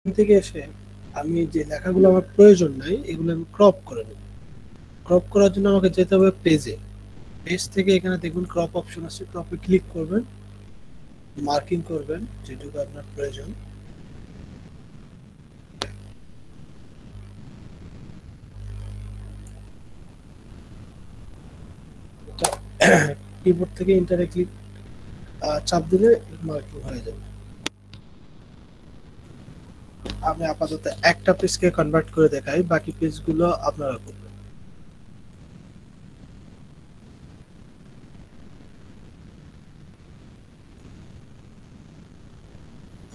থেকে এসে আমি যে লেখাগুলো আমার প্রয়োজন নাই এগুলো আমি ক্রপ করে নেব। ক্রপ করার জন্য আমাকে যেতে হবে পেজে। পেজ থেকে এখানে দেখুন ক্রপ অপশন আছে, ক্রপে ক্লিক করবেন, মার্কিং করবেন যেটুকু আপনার প্রয়োজন। কিবোর্ড থেকে ইন্টারে ক্লিক চাপ দিলে মার্কিং হয়ে যাবে। আমি আপাতত একটা পেজকে কনভার্ট করে দেখাই, বাকি পেজগুলো আপনারা করবেন।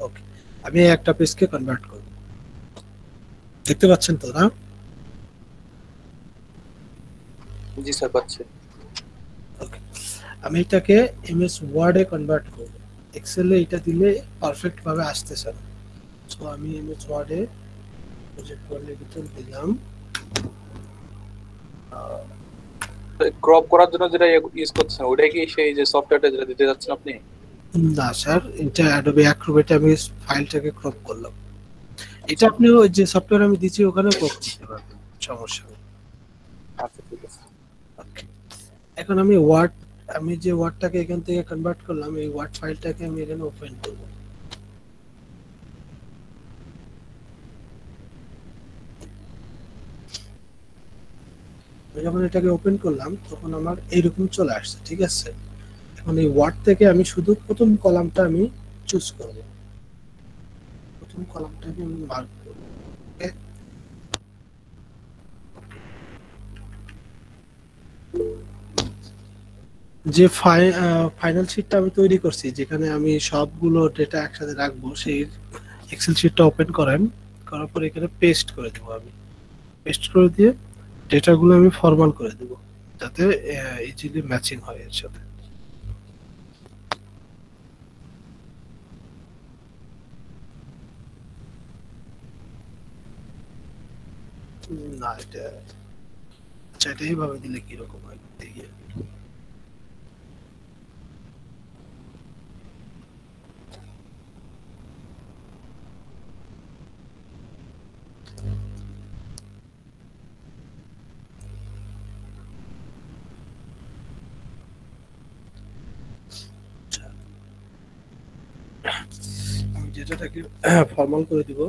ওকে, আমি একটা পেজকে কনভার্ট করব, দেখতে পাচ্ছেন তো না? জি স্যার, পাচ্ছি। ওকে, আমি এটাকে এমএস ওয়ার্ডে কনভার্ট করব। এক্সেলে এটা দিলে পারফেক্ট ভাবে আসতেছে না। সো আমি এমএস ওয়ার্ডে প্রজেক্ট ওয়ার্ডের ভিতর দিলাম। ক্রপ করার জন্য যেটা ইউজ করতেছেন ওটাই কি সেই যে সফটওয়্যারটা যেটা দিতে যাচ্ছেন আপনি? না স্যার, এটা অ্যাডোবে অ্যাক্রোবেটে আমি ফাইলটাকে ক্রপ করলাম। এটা আপনি ওই যে সফটওয়্যার আমি দিচ্ছি ওখানে ক্রপ করতে পারবেন, সমস্যা নেই। আচ্ছা, ঠিক আছে। ওকে, এখন আমি ওয়ার্ড, আমি যে ওয়ার্ডটাকে এখান থেকে কনভার্ট করলাম এই ওয়ার্ড ফাইলটাকে আমি এখানে ওপেন করব। আমি যখন এটাকে ওপেন করলাম তখন আমার এইরকম চলে আসছে, ঠিক আছে। এখন এই ওয়ার্ড থেকে আমি শুধু প্রথম কলামটা আমি চুজ করব, প্রথম কলামটাকে আমি মার্ক করব। ওকে? যে ফাইনাল শিটটা আমি তৈরি করছি যেখানে আমি সবগুলো ডেটা একসাথে রাখবো, সেই এক্সেল শিটটা ওপেন করেন, করার পর এখানে পেস্ট করে দেবো। আমি পেস্ট করে দিয়ে ডেটাগুলো আমি ফরমাল করে দেবো যাতে ইজিলি ম্যাচিং হয় এর সাথে। না এটা, আচ্ছা এটা এইভাবে দিলে কিরকম হয় দেখি। আচ্ছা, আমি ডেটাটাকে ফরমাল করে দিব।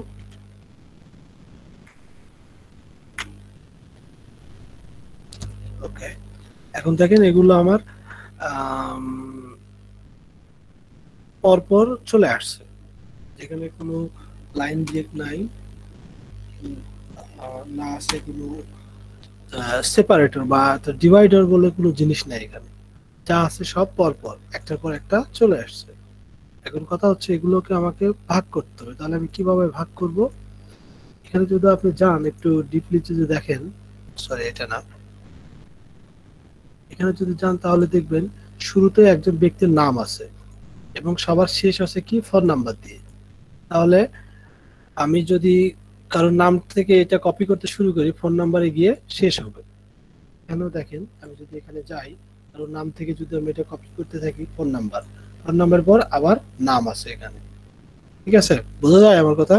ওকে, এখন দেখেন এগুলো আমার আম, পরপর চলে আসছে, যেখানে কোনো লাইন ব্রেক নাই, না আছে কোনো সেপারেটর বা ডিভাইডার বলে কোনো জিনিস নাই এখানে। যা আছে সব পরপর একটার পর একটা চলে আসছে। এখন কথা হচ্ছে এগুলোকে আমাকে ভাগ করতে হবে, তাহলে আমি কিভাবে ভাগ করব? এখানে যদি আপনি যান একটু ডিপলি যদি দেখেন, সরি এটা না, এখানে যদি যান তাহলে দেখবেন শুরুতে একজন ব্যক্তির নাম আছে এবং সবার শেষ আছে কি ফোন নাম্বার দিয়ে। তাহলে আমি যদি কারোর নাম থেকে এটা কপি করতে শুরু করি ফোন নাম্বারে গিয়ে শেষ হবে। কেন দেখেন আমি যদি এখানে যাই, কারোর নাম থেকে যদি আমি এটা কপি করতে থাকি ফোন নাম্বার, ফোন নাম্বার পর আবার নাম আছে এখানে, ঠিক আছে? বোঝা যায় আমার কথা?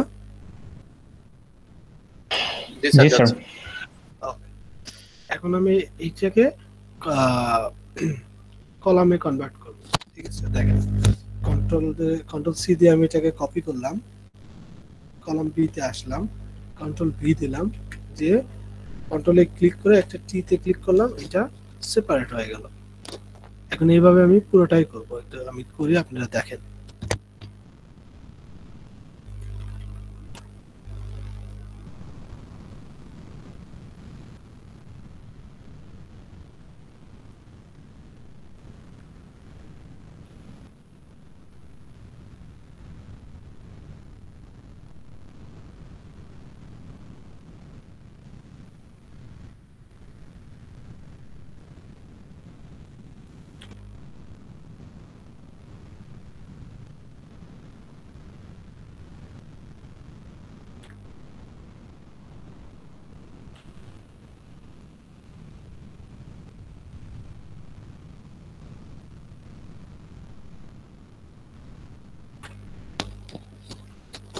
জি স্যার, জি স্যার। যাচ্ছে। Okay. এখন আমি এইটাকে কলামে কনভার্ট করব, ঠিক আছে। দেখেন কন্ট্রোল সি দিয়ে আমি এটাকে কপি করলাম, কলাম বি তে আসলাম, কন্ট্রোল ভি দিলাম, যে কন্ট্রোলে ক্লিক করে একটা টি তে ক্লিক করলাম, এটা সেপারেট হয়ে গেল। এখন এইভাবে আমি পুরোটাই করব, এটা আমি করি আপনারা দেখেন।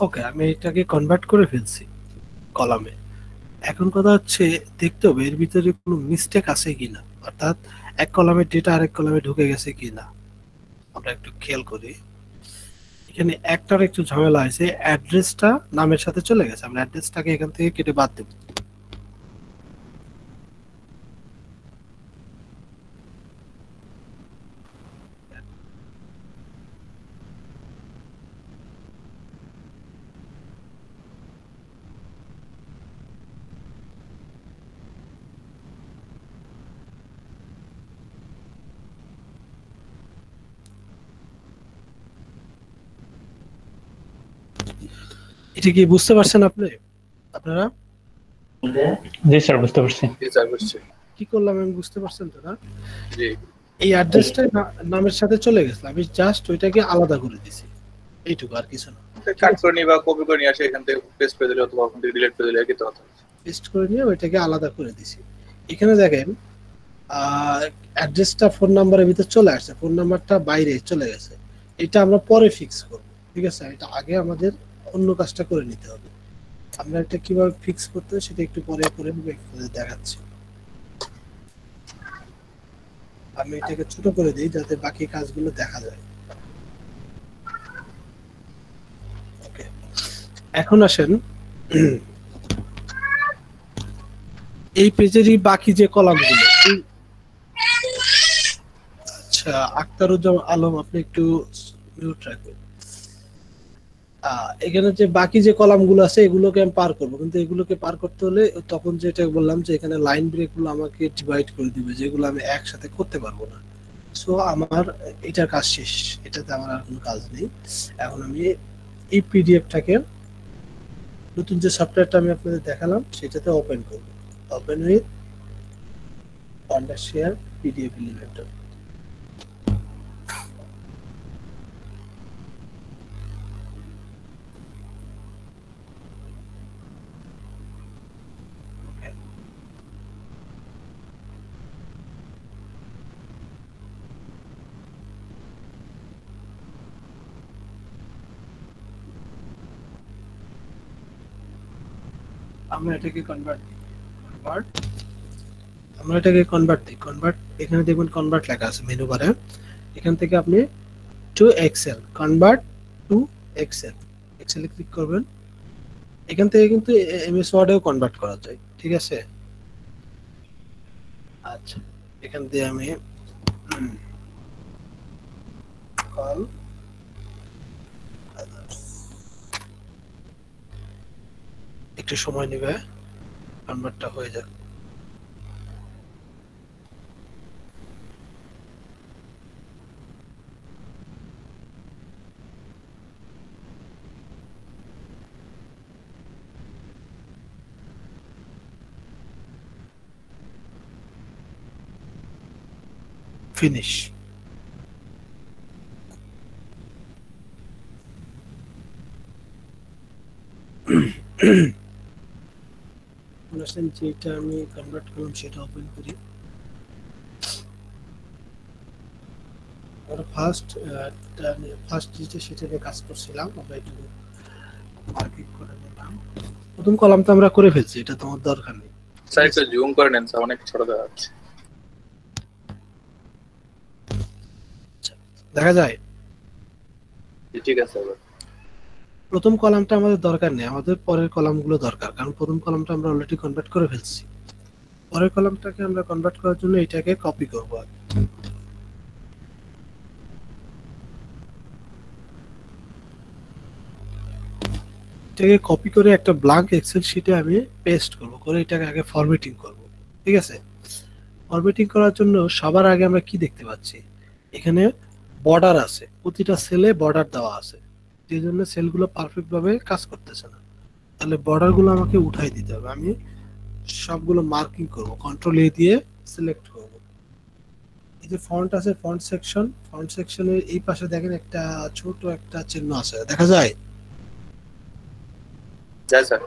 ওকে, আমি এটাকে কনভার্ট করে ফেলছি কলামে। এখন কথা হচ্ছে দেখতে হবে এর ভিতরে কোনো মিস্টেক আছে কিনা, অর্থাৎ এক কলামের ডেটা আরেক কলামে ঢুকে গেছে কিনা। আমরা একটু খেয়াল করি, এখানে একটার একটু ঝামেলা হয়েছে, অ্যাড্রেসটা নামের সাথে চলে গেছে। আমরা অ্যাড্রেসটাকে এখান থেকে কেটে বাদ দেব। এটা কি বুঝতে পারছেন আপনারা? জি স্যার, বুঝতে পারছি। জি স্যার, বুঝছি। কি করলাম আমি বুঝতে পারছেন তো না? জি, এই অ্যাড্রেসটা নামের সাথে চলে গেছে, আমি জাস্ট ওইটাকে আলাদা করে দিছি, এইটুকু, আর কিছু না। কাট করে নিয়ে বা কপি করে নিয়ে আসে এখান থেকে পেস্ট করে দিলে অথবা ওখান থেকে ডিলিট করে দিলে একই তো কথা। পেস্ট করে নিয়ে ওইটাকে আলাদা করে দিছি। এখানে দেখেন অ্যাড্রেসটা ফোন নাম্বারের ভিতর চলে আসছে, ফোন নাম্বারটা বাইরে চলে গেছে। এটা আমরা পরে ফিক্স করব, ঠিক আছে? এটা আগে আমাদের অন্য কাজটা করে নিতে হবে। আমরা এটা কিভাবে ফিক্স করতে হয় সেটা একটু পরে করে দেখাচ্ছি। আমি এটাকে ছোট করে দিই যাতে বাকি কাজগুলো দেখা যায়। ওকে, এখন আসেন এই পেজেরই বাকি যে কলামগুলো। আচ্ছা, আখতারুজ্জামান আলম, আপনি একটু মিউট রাখবেন। এখানে যে বাকি যে কলামগুলো আছে এগুলোকে আমি পার করবো, কিন্তু এগুলোকে পার করতে হলে তখন যেটা বললাম যে এখানে লাইন ব্রেক গুলো আমাকে ডিভাইড করে দিবে, যেগুলো আমি একসাথে করতে পারবো না। সো আমার এটার কাজ শেষ, এটাতে আমার আর কোনো কাজ নেই। এখন আমি এই পিডিএফটাকে, নতুন যে সফটওয়্যারটা আমি আপনাদের দেখালাম সেটাতে ওপেন করব। Open with share PDF Elementor. আমরা এটাকে কনভার্ট দিই। কনভার্ট, এখানে দেখবেন কনভার্ট লেখা আছে মেনু বারে। এখান থেকে আপনি to Excel, convert to Excel, এক্সেলে ক্লিক করবেন। এখান থেকে কিন্তু এমএস ওয়ার্ডেও কনভার্ট করা যায়, ঠিক আছে? আচ্ছা, এখান দিয়ে আমি কল একটু সময় নেবে, কনভার্টটা হয়ে যাবে। ফিনিশ। যেটা আমি কনভার্ট করলাম সেটা ওপেন করি। আমরা ফার্স্ট যেটা সেটা নিয়ে কাজ করছিলাম, আমরা একটু মার্কিং করে নিলাম। প্রথম কলামটা আমরা করে ফেলছি, এটা তোমার দরকার নেই। স্যার একটু জুম করে নেন স্যার, অনেক ছোট দেখা যাচ্ছে। দেখা যায়? ঠিক আছে স্যার। প্রথম কলামটা আমাদের দরকার নেই, আমাদের পরের কলামগুলো দরকার, কারণ প্রথম কলামটা আমরা অলরেডি কনভার্ট করে ফেলছি। পরের কলামটাকে আমরা কনভার্ট করার জন্য এটাকে কপি করব। এটাকে কপি করে একটা ব্ল্যাঙ্ক এক্সেল শিটে আমি পেস্ট করব, করে এটাকে আগে ফরম্যাটিং করব, ঠিক আছে? ফরম্যাটিং করার জন্য সবার আগে আমরা কি দেখতে পাচ্ছি, এখানে বর্ডার আছে, প্রতিটা সেলে বর্ডার দেওয়া আছে, যে জন্য সেলগুলো পারফেক্ট ভাবে কাজ করতেছে না। তাহলে বর্ডার গুলো আমাকে উঠাই দিতে হবে। আমি সবগুলো মার্কিং করব, কন্ট্রোল এ দিয়ে সিলেক্ট করব। এই যে ফন্ট আছে, ফন্ট সেকশনের এই পাশে দেখেন একটা ছোট একটা চিহ্ন আছে, দেখা যায়? যাই স্যার।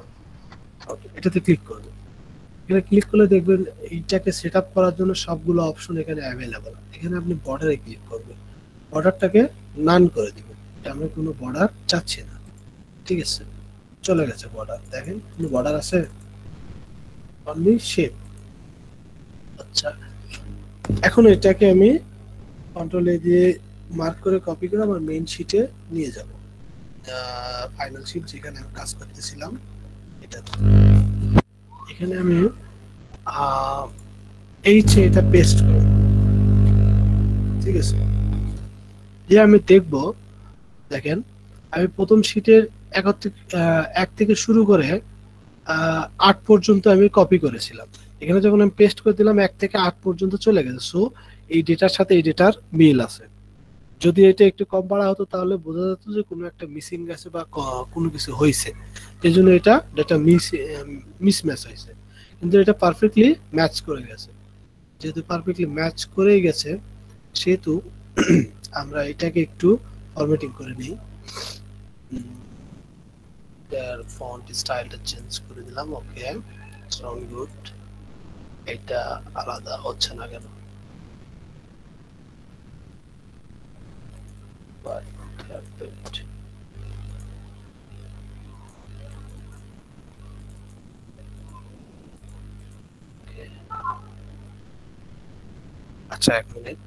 এটাতে ক্লিক করব। এখানে ক্লিক করলে দেখবেন এইটাকে সেটআপ করার জন্য সবগুলো অপশন এখানে অ্যাভেলেবল। এখানে আপনি বর্ডারে ক্লিক করবেন, বর্ডারটাকে নান করে দিবেন, আমরা কোনো বর্ডার চাচ্ছি না, ঠিক আছে? চলে গেছে বর্ডার, দেখেন কোনো বর্ডার আছে, অনলি শেপ। আচ্ছা, এখন এটাকে আমি কন্ট্রোল এ দিয়ে মার্ক করে কপি করে আমার মেইন শিটে নিয়ে যাব, ফাইনাল শিট যেখানে আমি কাজ করতেছিলাম এটা। এখানে আমি এটা পেস্ট করব, ঠিক আছে। দিয়ে আমি দেখব, দেখেন আমি প্রথম শিটের 1 থেকে শুরু করে 8 পর্যন্ত আমি কপি করেছিলাম। এখানে যখন আমি পেস্ট করে দিলাম 1 থেকে 8 পর্যন্ত চলে গেছে। সো এই ডেটার সাথে এই ডেটার মিল আছে। যদি এটা একটু কম বাড়া হতো তাহলে বোঝা যেত যে কোনো একটা মিসিং গেছে বা কোনো কিছু হয়েছে, এই জন্য এটা ডেটা মিসম্যাচ হয়েছে। কিন্তু এটা পারফেক্টলি ম্যাচ করে গেছে। যেহেতু পারফেক্টলি ম্যাচ করে গেছে সেহেতু আমরা এটাকে একটু ফরম্যাটিং করে নিই। এর ফন্ট স্টাইলটা চেঞ্জ করে দিলাম। ওকে, সাউন্ড গুড। এটা আলাদা হচ্ছে না কেন? পারফেক্ট। আচ্ছা, 1 মিনিট।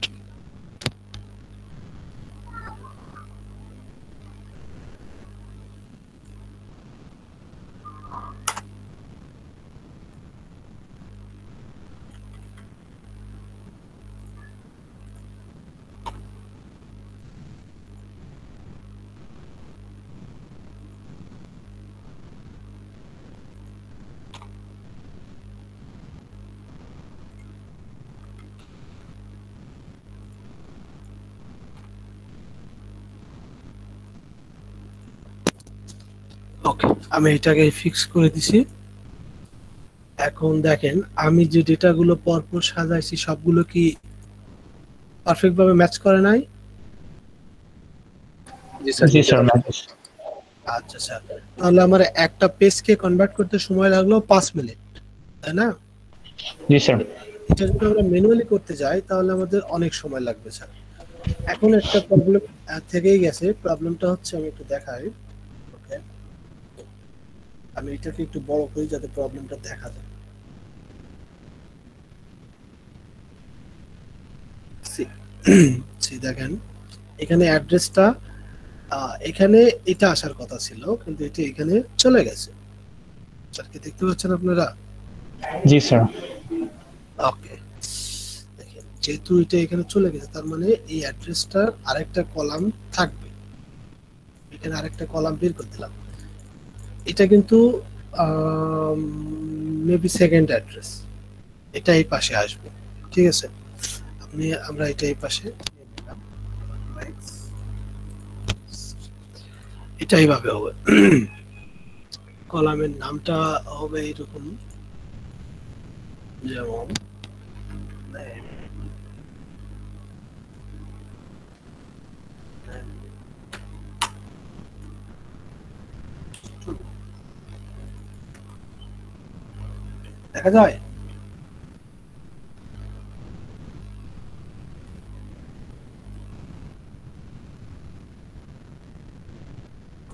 ওকে, আমি এটাকে ফিক্স করে দিছি। এখন দেখেন আমি যে ডেটাগুলো পরপর সাজাইছি সবগুলো কি পারফেক্ট ভাবে ম্যাচ করে নাই? জি স্যার ম্যাচ। আচ্ছা স্যার, তাহলে আমার একটা পেজকে কনভার্ট করতে সময় লাগলো 5 মিনিট, তাই না? জি স্যার। এটা যদি আমরা ম্যানুয়ালি করতে যাই তাহলে আমাদের অনেক সময় লাগবে স্যার। এখন একটা প্রবলেম থেকেই গেছে। প্রবলেমটা হচ্ছে, আমি একটু দেখাই। ওকে, আমি এটাকে একটু বড় করি যাতে প্রবলেমটা দেখা যায়। দেখেন এখানে অ্যাড্রেসটা এখানে এটা আসার কথা ছিল, কিন্তু এটা এখানে চলে গেছে। স্যার কি দেখতে পাচ্ছেন আপনারা? জি স্যার। ওকে, দেখেন যেহেতু এটা এখানে চলে গেছে তার মানে এই অ্যাড্রেসটার আরেকটা কলাম থাকবে। এখানে আরেকটা কলাম বের করে দিলাম। এটা কিন্তু মেবি সেকেন্ড অ্যাড্রেস, এটা এই পাশে আসবে, ঠিক আছে। আমরা এটা এই পাশে নিয়ে নিলাম। এটা এইভাবে হবে। কলামের নামটা হবে এরকম, যেমন দেখা যায়।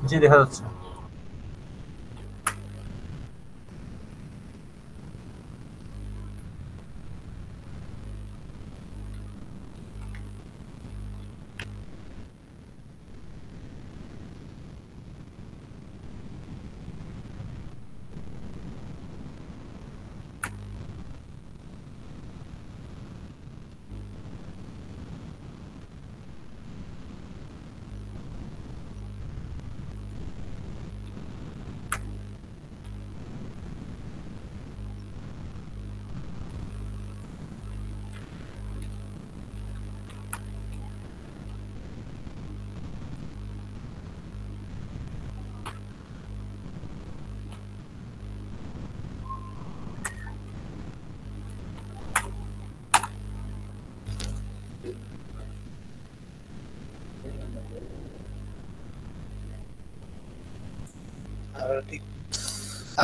জি দেখা যাচ্ছে।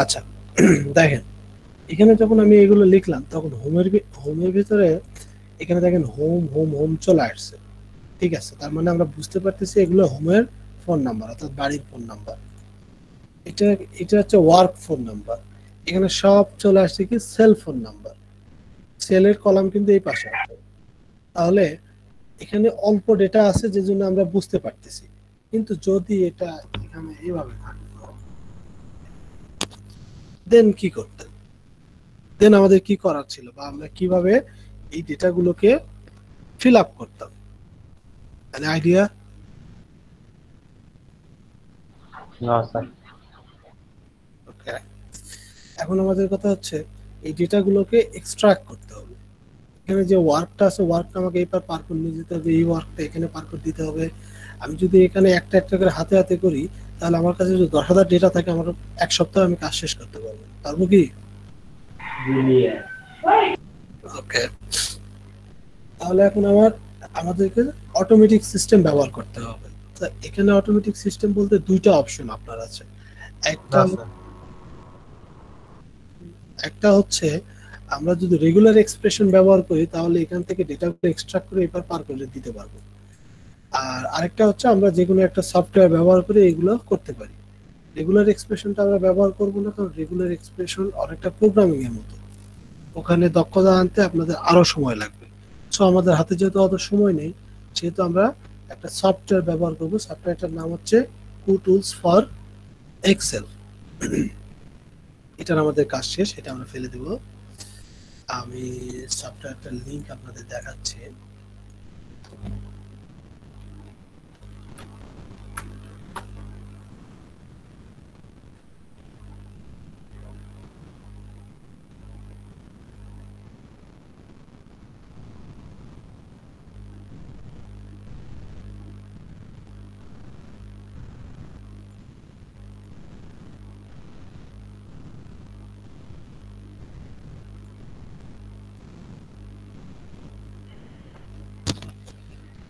আচ্ছা, দেখেন এখানে যখন আমি এগুলো লিখলাম তখন হোমের ভিতরে এখানে দেখেন হোম হোম হোম চলে আসছে, ঠিক আছে। তার মানে আমরা বুঝতে পারতেছি এগুলো হোমের ফোন নাম্বার, অর্থাৎ বাড়ির ফোন নাম্বার। এটা এটা হচ্ছে ওয়ার্ক ফোন নাম্বার। এখানে সব চলে আসছে কি সেল ফোন নাম্বার। সেলের কলাম কিন্তু এই পাশে আছে। তাহলে এখানে অল্প ডেটা আছে যে জন্য আমরা বুঝতে পারতেছি, কিন্তু যদি এটা এখানে এইভাবে থাকতো দেন কি করতেন, দেন আমাদের কি করার ছিল বা আমরা কিভাবে এই ডেটাগুলোকে ফিল আপ করতাম? মানে আইডিয়া? না স্যার। ওকে, এখন আমাদের কথা হচ্ছে এই ডেটাগুলোকে এক্সট্রাক্ট করতে হবে। এখানে যে ওয়ার্কটা আছে, ওয়ার্কটা আমাকে এই পার করে নিয়ে যেতে হবে, এই ওয়ার্কটা এখানে পার করে দিতে হবে। আমি যদি এখানে একটা একটা করে হাতে হাতে করি, তাহলে আমার কাছে যদি 10,000 ডেটা থাকে, আমার এক সপ্তাহে আমি কাজ শেষ করতে পারবো। পারবো কি? ওকে, তাহলে এখন আমাদেরকে অটোমেটিক সিস্টেম ব্যবহার করতে হবে। তো এখানে অটোমেটিক সিস্টেম বলতে দুইটা অপশন আপনার আছে। একটা না স্যার। একটা হচ্ছে আমরা যদি রেগুলার এক্সপ্রেশন ব্যবহার করি, তাহলে এখান থেকে ডেটাগুলো এক্সট্রাক্ট করে এবার পার করে দিতে পারবো। আর আরেকটা হচ্ছে আমরা যে কোনো একটা সফটওয়্যার ব্যবহার করে এগুলো করতে পারি। রেগুলার এক্সপ্রেশনটা আমরা ব্যবহার করবো না, কারণ রেগুলার এক্সপ্রেশন অনেকটা প্রোগ্রামিং এর মতো, ওখানে দক্ষতা আনতে আপনাদের আরো সময় লাগবে। সো আমাদের হাতে যেহেতু অত সময় নেই, সেহেতু আমরা একটা সফটওয়্যার ব্যবহার করবো। সফটওয়্যারটার নাম হচ্ছে কুটুলস ফর এক্সেল। এটার আমাদের কাজ শেষ, এটা আমরা ফেলে দেব। আমি সফটওয়্যারটার লিংক আপনাদের দেখাচ্ছি।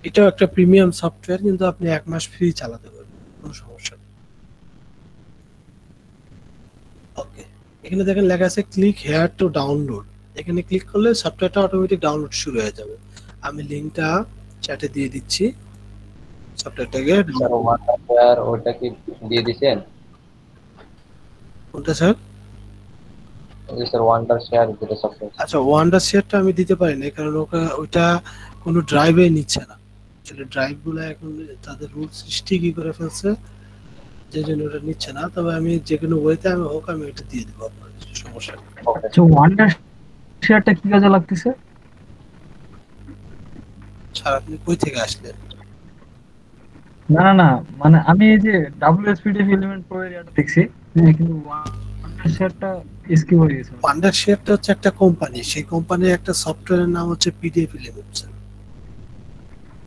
এটাও একটা প্রিমিয়াম সফটওয়্যার, কিন্তু আপনি 1 মাস ফ্রি চালাতে পারবেন, কোনো সমস্যা নেই। ওকে, এখানে দেখেন লেখা আছে ক্লিক হেয়ার টু ডাউনলোড। এখানে ক্লিক করলে সফটওয়্যারটা অটোমেটিক ডাউনলোড শুরু হয়ে যাবে। আমি লিংকটা চ্যাটে দিয়ে দিচ্ছি সফটওয়্যারটাকে। স্যার ওয়ান্ডার শেয়ার ওটা কি দিয়ে দিছেন? কোনটা স্যার? এই স্যার ওয়ান্ডার শেয়ার যেটা সফটওয়্যার। আচ্ছা, ওয়ান্ডার শেয়ারটা আমি দিতে পারি না, কারণ ওইটা কোনো ড্রাইভে নিচ্ছে না। আসলে ড্রাইভ গুলো এখন তাদের রুল সৃষ্টি কি করে ফেলছে, যে জন্য ওটা নিচ্ছে না। তবে আমি যে কোনো ওয়েতে আমি হোক, আমি এটা দিয়ে দেবো, আপনার সমস্যা নেই। ওকে। আচ্ছা, ওয়ান্ডার শেয়ারটা কি কাজে লাগতেছে? স্যার আপনি কই থেকে আসলেন? না না না, মানে আমি এই যে WSPDF এলিমেন্ট প্রো এরিয়াটা দেখছি, হ্যাঁ, কিন্তু ওয়ান্ডার শেয়ারটা স্কিপ হয়ে গেছে। ওয়ান্ডার শেয়ারটা হচ্ছে একটা কোম্পানি, সেই কোম্পানির একটা সফটওয়্যারের নাম হচ্ছে পিডিএফ এলিমেন্টস।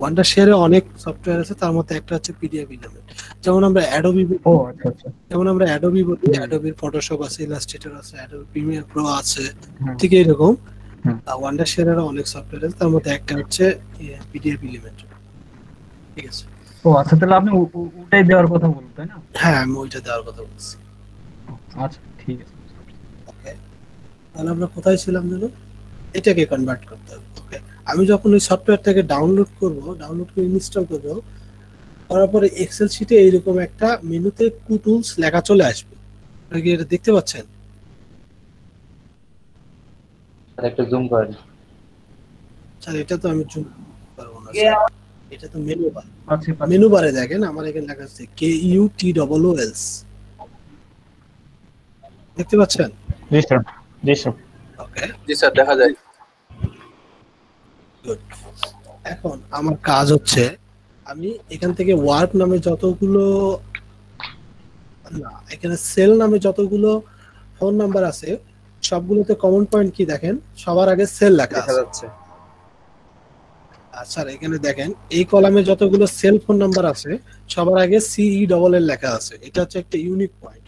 ওয়ান্ডার শেয়ারে অনেক সফটওয়্যার আছে, তার মধ্যে একটা হচ্ছে পিডিএফ এলিমেন্ট। যেমন আমরা অ্যাডোবি, ও আচ্ছা আচ্ছা, যেমন আমরা অ্যাডোবি বলি, অ্যাডোবির ফটোশপ আছে, ইলাস্ট্রেটর আছে, অ্যাডোবি প্রিমিয়ার প্রো আছে, হ্যাঁ। ঠিক এইরকম হুম। ওয়ান্ডার শেয়ারের অনেক সফটওয়্যার আছে, তার মধ্যে একটা হচ্ছে পিডিএফ এলিমেন্ট। ঠিক আছে, ও আচ্ছা, তাহলে আপনি ওটাই দেওয়ার কথা বলুন, তাই না? হ্যাঁ আমি ওইটা দেওয়ার কথা বলছি। আচ্ছা ঠিক আছে। ওকে, তাহলে আমরা কোথায় ছিলাম যেন? এটাকে কনভার্ট করতে হবে। ওকে, আমি যখন ওই সফটওয়্যারটাকে ডাউনলোড করে ইনস্টল করবো, করার পরে এক্সেল শিটে এইরকম একটা মেনুতে কুটুলস লেখা চলে আসবে। আপনারা কি এটা দেখতে পাচ্ছেন? স্যার একটু জুম করেন। স্যার এটা তো আমি জুম পারবো না স্যার, এটা তো মেনু বার। পাচ্ছি পাচ্ছি। মেনু বারে দেখেন আমার এখানে লেখা আছে KUTOOLS, দেখতে পাচ্ছেন? জি স্যার, জি স্যার। ওকে জি স্যার, দেখা যায়। গুড। এখন আমার কাজ হচ্ছে আমি এখান থেকে ওয়ার্ক নামে যতগুলো, না এখানে সেল নামে যতগুলো ফোন নাম্বার আছে, সবগুলোতে কমন পয়েন্ট কি দেখেন? সবার আগে সেল লেখা দেখা আছে। যাচ্ছে। আচ্ছা, এখানে দেখেন এই কলামে যতগুলো সেল ফোন নাম্বার আছে, সবার আগে CE লেখা আছে। এটা হচ্ছে একটা ইউনিক পয়েন্ট।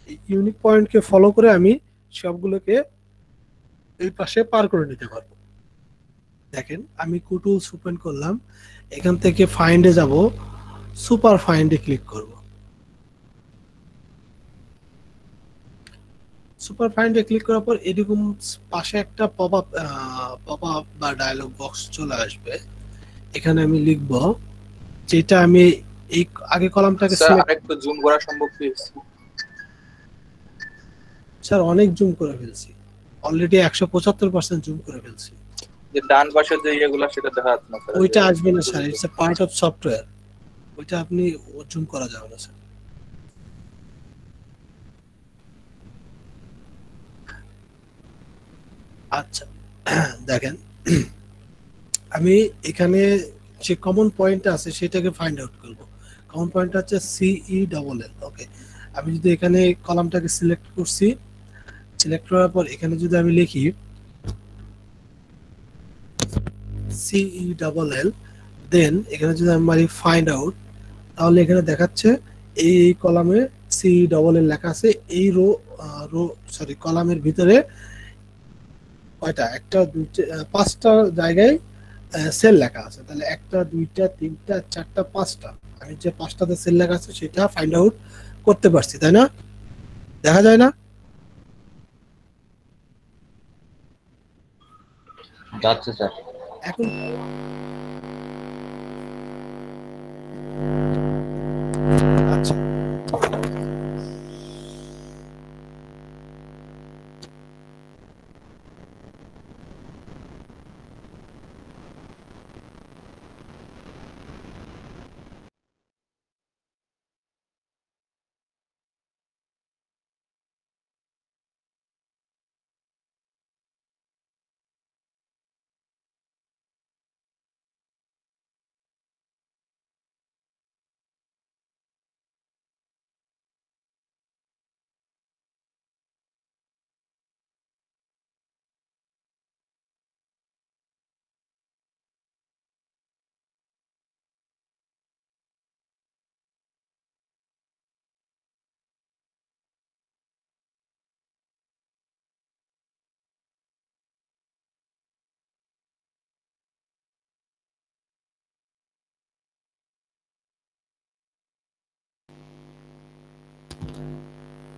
এই ইউনিক পয়েন্টকে ফলো করে আমি সবগুলোকে এই পাশে পার করে নিতে পারবো। দেখেন আমি কুটুলস ওপেন করলাম, এখান থেকে ফাইন্ডে যাব, সুপার ফাইন্ডে ক্লিক করব। সুপার ফাইন্ডে ক্লিক করার পর এরকম পাশে একটা পপ আপ বা ডায়লগ বক্স চলে আসবে। এখানে আমি লিখব যেটা আমি এই আগে কলামটাকে স্যার সিলেক্ট, আরেকটু জুম করা সম্ভব প্লিজ? স্যার অনেক জুম করে ফেলছি, অলরেডি 175% জুম করে ফেলছি। যে ডান পাশে যে ইয়েগুলো সেটা দেখা যাচ্ছে না স্যার। ওইটা আসবে না sir, it's a part of software, ওইটা আপনি জুম করা যাবে না স্যার। আচ্ছা দেখেন, আমি এখানে যে কমন পয়েন্ট আছে সেটাকে ফাইন্ড আউট করব। কমন পয়েন্ট হচ্ছে সিই ডবল এল। ওকে, আমি যদি এখানে কলামটাকে সিলেক্ট করছি, সিলেক্ট করার পর এখানে যদি আমি লিখি সিই ডবল এল, দেন এখানে যদি আমি মারি ফাইন্ড আউট, তাহলে এখানে দেখাচ্ছে এই কলামে সিই ডবল এল লেখা আছে। এই কলামের ভিতরে কয়টা, একটা দুইটা পাঁচটা জায়গায় সেল লেখা আছে। তাহলে একটা দুইটা তিনটা চারটা পাঁচটা, আমি যে পাঁচটাতে সেল লেখা আছে সেটা ফাইন্ড আউট করতে পারছি, তাই না? দেখা যায় না? যাচ্ছে স্যার। এখন আচ্ছা,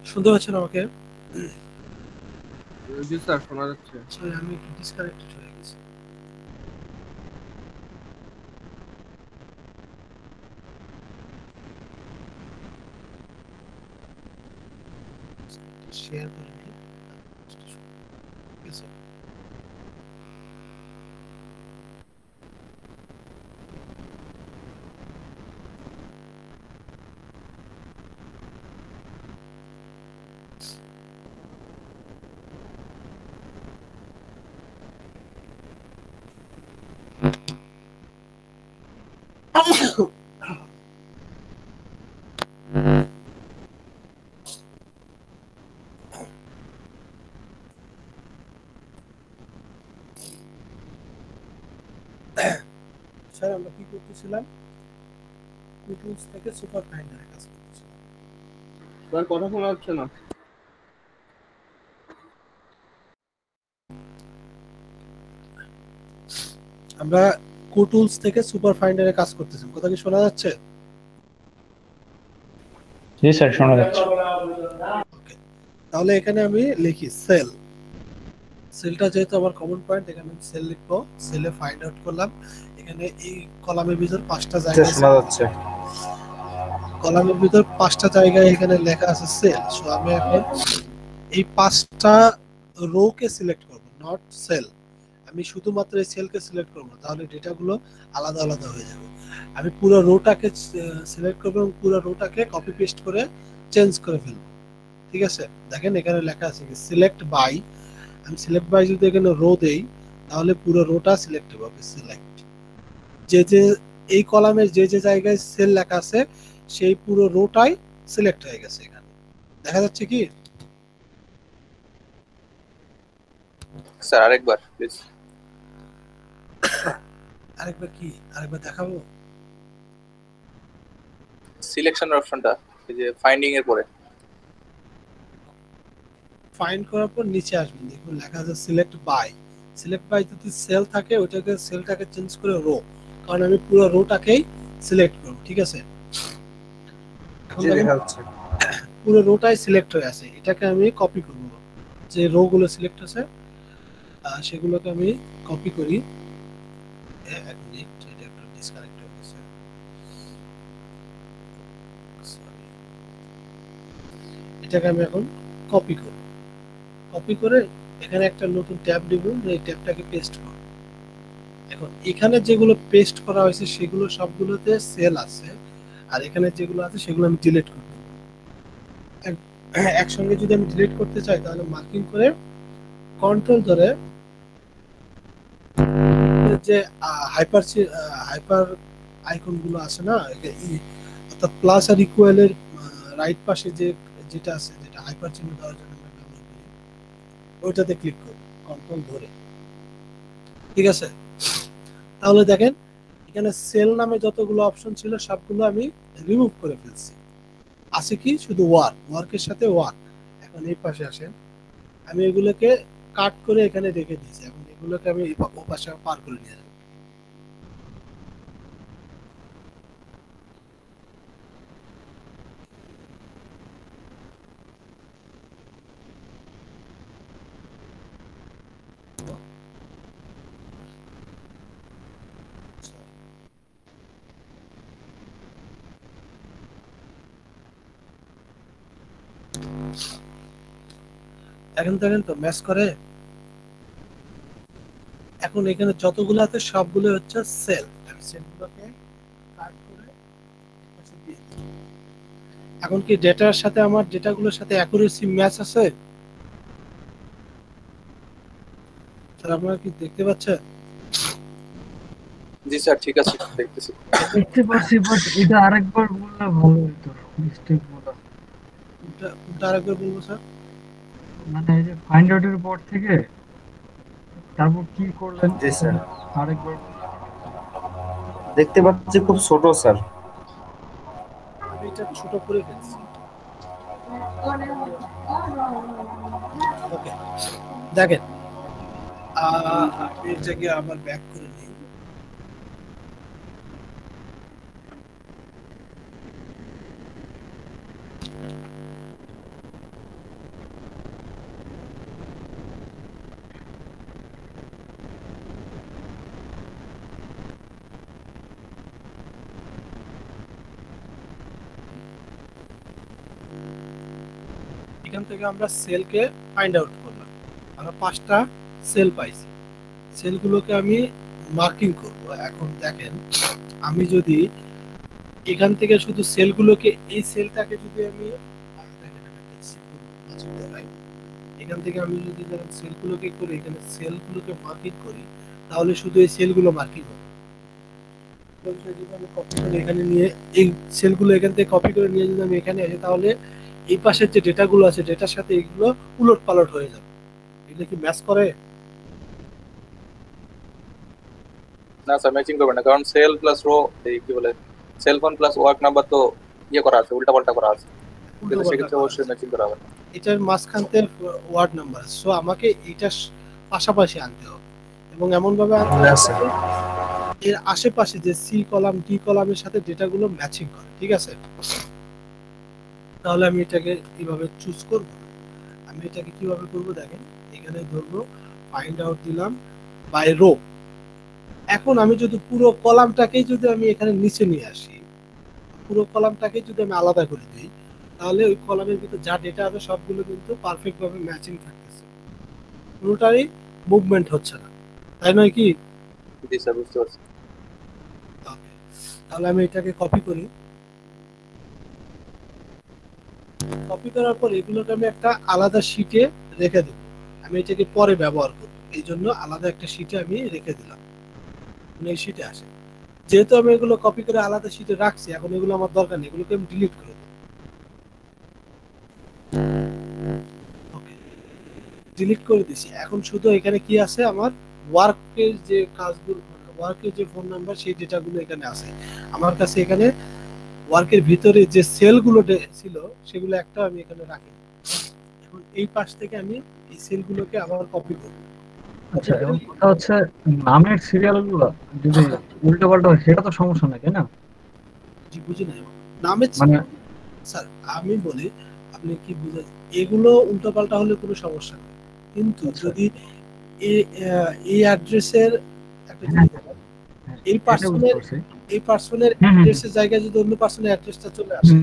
শুনতে পাচ্ছেন আমাকে? জি স্যার, শোনা যাচ্ছে। সরি, আমি একটু ডিসকানেক্টেড হয়ে গেছি। শেয়ার করে দিই। ঠিক আছে। স্যার আমরা কি করতেছিলাম? কুটুলস থেকে সুপার ফাইন্ডারের কাজ করতেছিলাম। স্যার কথা শোনা যাচ্ছে না। আমরা কুটুলস থেকে সুপার ফাইন্ডারে কাজ করতেছিলাম, কথা কি শোনা যাচ্ছে? জি স্যার, শোনা যাচ্ছে। ওকে, তাহলে এখানে আমি লিখি সেল। সেলটা যেহেতু আমার কমন পয়েন্ট, এখানে আমি সেল লিখবো। সেলে ফাইন্ড আউট করলাম, এখানে এই কলামের ভিতর পাঁচটা জায়গা আছে। শোনা যাচ্ছে। কলামের ভিতর পাঁচটা জায়গায় এখানে লেখা আছে সেল। সো আমি এখন এই পাঁচটা রোকে সিলেক্ট করব, নট সেল। আমি শুধুমাত্র এই সেলকে সিলেক্ট করব, তাহলে ডেটাগুলো আলাদা আলাদা হয়ে যাবে। আমি পুরো রোটাকে সিলেক্ট করব এবং পুরো রোটাকে কপি পেস্ট করে চেঞ্জ করে ফেলবো। ঠিক আছে, দেখেন এখানে লেখা আছে কি সিলেক্ট বাই। আমি সিলেক্ট বাই যদি এখানে রো দেই, তাহলে পুরো রোটা সিলেক্ট হবে। সিলেক্ট যে এই কলামের যে জায়গায় সেল লেখা আছে সেই পুরো রোটাই সিলেক্ট হয়ে গেছে। এখানে দেখা যাচ্ছে কি? স্যার আরেকবার প্লিজ। আরেকবার কি? আরেকবার দেখাবো? সিলেকশনের অপশনটা এই যে ফাইন্ডিং এর পরে। ফাইন্ড করার পর নিচে আসবেন, দেখুন লেখা আছে সিলেক্ট বাই। সিলেক্ট বাই যদি সেল থাকে ওইটাকে সেলটাকে চেঞ্জ করে রো, কারণ আমি পুরো রোটাকেই সিলেক্ট করব। ঠিক আছে, এখন জি দেখেন দেখা যাচ্ছে। পুরো রোটাই সিলেক্ট হয়ে আছে। এটাকে আমি কপি করব, যে রো গুলো সিলেক্ট আছে সেগুলোকে আমি কপি করি। এক মিনিট, এটা একটু ডিসকানেক্ট হয়ে গেছে। Sorry. এটাকে আমি এখন কপি করব। কপি করে এখানে একটা নতুন ট্যাব দিব, এই ট্যাবটাকে পেস্ট করব। এখন এখানে যেগুলো পেস্ট করা হয়েছে সেগুলো সবগুলোতে সেল আছে, আর এখানে যেগুলো আছে সেগুলো আমি ডিলিট করব। একসঙ্গে যদি আমি ডিলিট করতে চাই তাহলে মার্কিং করে কন্ট্রোল ধরে যে হাইপার আইকন গুলো আছে না, অর্থাৎ প্লাস আর ইকুয়ালের রাইট পাশে যেটা আছে, যেটা হাইপার চিহ্ন দেওয়ার জন্য আমরা ব্যবহার করি, ওইটাতে ক্লিক করব কন্ট্রোল ধরে। ঠিক আছে, তাহলে দেখেন এখানে সেল নামে যতগুলো অপশন ছিল সবগুলো আমি রিমুভ করে ফেলছি। আছে কি শুধু ওয়ার্কের সাথে ওয়ার্ক। এখন এই পাশে আসেন, আমি এগুলোকে কাট করে এখানে রেখে দিয়েছি। এখন এগুলোকে আমি ও পাশে পার করে নিয়ে যাবো। এখন দেখেন তো ম্যাচ করে। এখন এখানে যতগুলো আছে সবগুলো হচ্ছে সেল। আমি সেলগুলোকে কাট করে পাশে দিয়ে দিই। এখন কি ডেটার সাথে আমার ডেটাগুলোর সাথে অ্যাকুরেসি ম্যাচ আছে? স্যার আপনারা কি দেখতে পাচ্ছেন? জি স্যার, ঠিক আছে, দেখতেছি। দেখতে পাচ্ছি, বাট এটা আরেকবার বললে ভালো হতো। স্টেপগুলো কোনটা আরেকবার বলবো স্যার? মানে এই যে ফাইন্ড আউট এর পর থেকে তারপর কি করলেন? জি স্যার, আরেকবার দেখতে পাচ্ছি খুব ছোট স্যার। আমি এটা ছোট করে ফেলছি। ওকে, দেখেন আমি এটাকে আবার ব্যাক করে নিই। এখান থেকে আমরা সেলকে ফাইন্ড আউট করলাম। আমরা 5টা সেল পাইছি। সেলগুলোকে আমি মার্কিং করব। এখন দেখেন আমি যদি এখান থেকে শুধু সেলগুলোকে, এই সেলটাকে যদি আমি এখান থেকে আমি যদি সেলগুলোকে করে এখানে সেলগুলোকে মার্কিং করি, তাহলে শুধু এই সেলগুলো মার্কিং হবে। যদি আমি কপি করে এখানে নিয়ে এই সেলগুলো এখান থেকে কপি করে নিয়ে যদি আমি এখানে আসি, তাহলে এই পাশের যে ডেটাগুলো আছে ডেটার সাথে এগুলো উলট পালট হয়ে যাবে। এগুলো কি ম্যাচ করে? না স্যার, ম্যাচিং করবে না, কারণ সেল প্লাস রো এই কি বলে cell phone plus work number তো ইয়ে করা আছে, উল্টা পাল্টা করা আছে, কিন্তু সেক্ষেত্রে অবশ্যই ম্যাচিং করা হবে। এটার মাঝখানতে ওয়ার্ড নাম্বার, সো আমাকে এটার পাশাপাশি আনতে হবে এবং এমন ভাবে আনতে হবে এর আশেপাশে যে সি কলাম ডি কলামের সাথে ডেটাগুলো ম্যাচিং করে। ঠিক আছে, তাহলে আমি এটাকে কিভাবে চুজ করব? আমি এটাকে কিভাবে করব দেখেন, এখানে ধরবো ফাইন্ড আউট দিলাম বাই রো। এখন আমি যদি পুরো কলামটাকেই যদি আমি এখানে নিচে নিয়ে আসি, পুরো কলামটাকে যদি আমি আলাদা করে দিই, তাহলে ওই কলামের ভিতরে যা ডেটা আছে সবগুলো কিন্তু পারফেক্ট ভাবে ম্যাচিং থাকতেছে, কোনোটারই মুভমেন্ট হচ্ছে না, তাই নয় কি? জি স্যার, বুঝতে পারছি। তাহলে আমি এটাকে কপি করি। কপি করার পর এগুলোকে আমি একটা আলাদা শিটে রেখে দেব। আমি এটাকে পরে ব্যবহার করব, এই জন্য আলাদা একটা শিটে আমি রেখে দিলাম। এই শিটে আসে, যেহেতু আমি এগুলো কপি করে আলাদা শিটে রাখছি, এখন এগুলো আমার দরকার নেই, এগুলোকে আমি ডিলিট করে দেব। ওকে, ডিলিট করে দিছি। এখন শুধু এখানে কি আছে, আমার ওয়ার্কের যে কাজগুলো, ওয়ার্কের যে ফোন নাম্বার সেই ডেটাগুলো এখানে আছে আমার কাছে। এখানে ওয়ার্কের ভিতরে যে সেলগুলো ছিল সেগুলো একটা আমি এখানে রাখি। এখন এই পাশ থেকে আমি এই সেলগুলোকে আবার কপি করব। আচ্ছা, এবং কথা হচ্ছে নামের সিরিয়ালগুলো যদি উল্টো পাল্টা হয় সেটা তো সমস্যা নাই, তাই না? জি, বুঝি না নামে মানে স্যার আমি বলি, আপনি কি বুঝেন? এগুলো উল্টোপাল্টা হলে কোনো সমস্যা নেই, কিন্তু যদি এই অ্যাড্রেসের একটা জিনিস দেখেন, এই পার্সনের অ্যাড্রেসের জায়গায় যদি অন্য পার্সনের অ্যাড্রেসটা চলে আসে,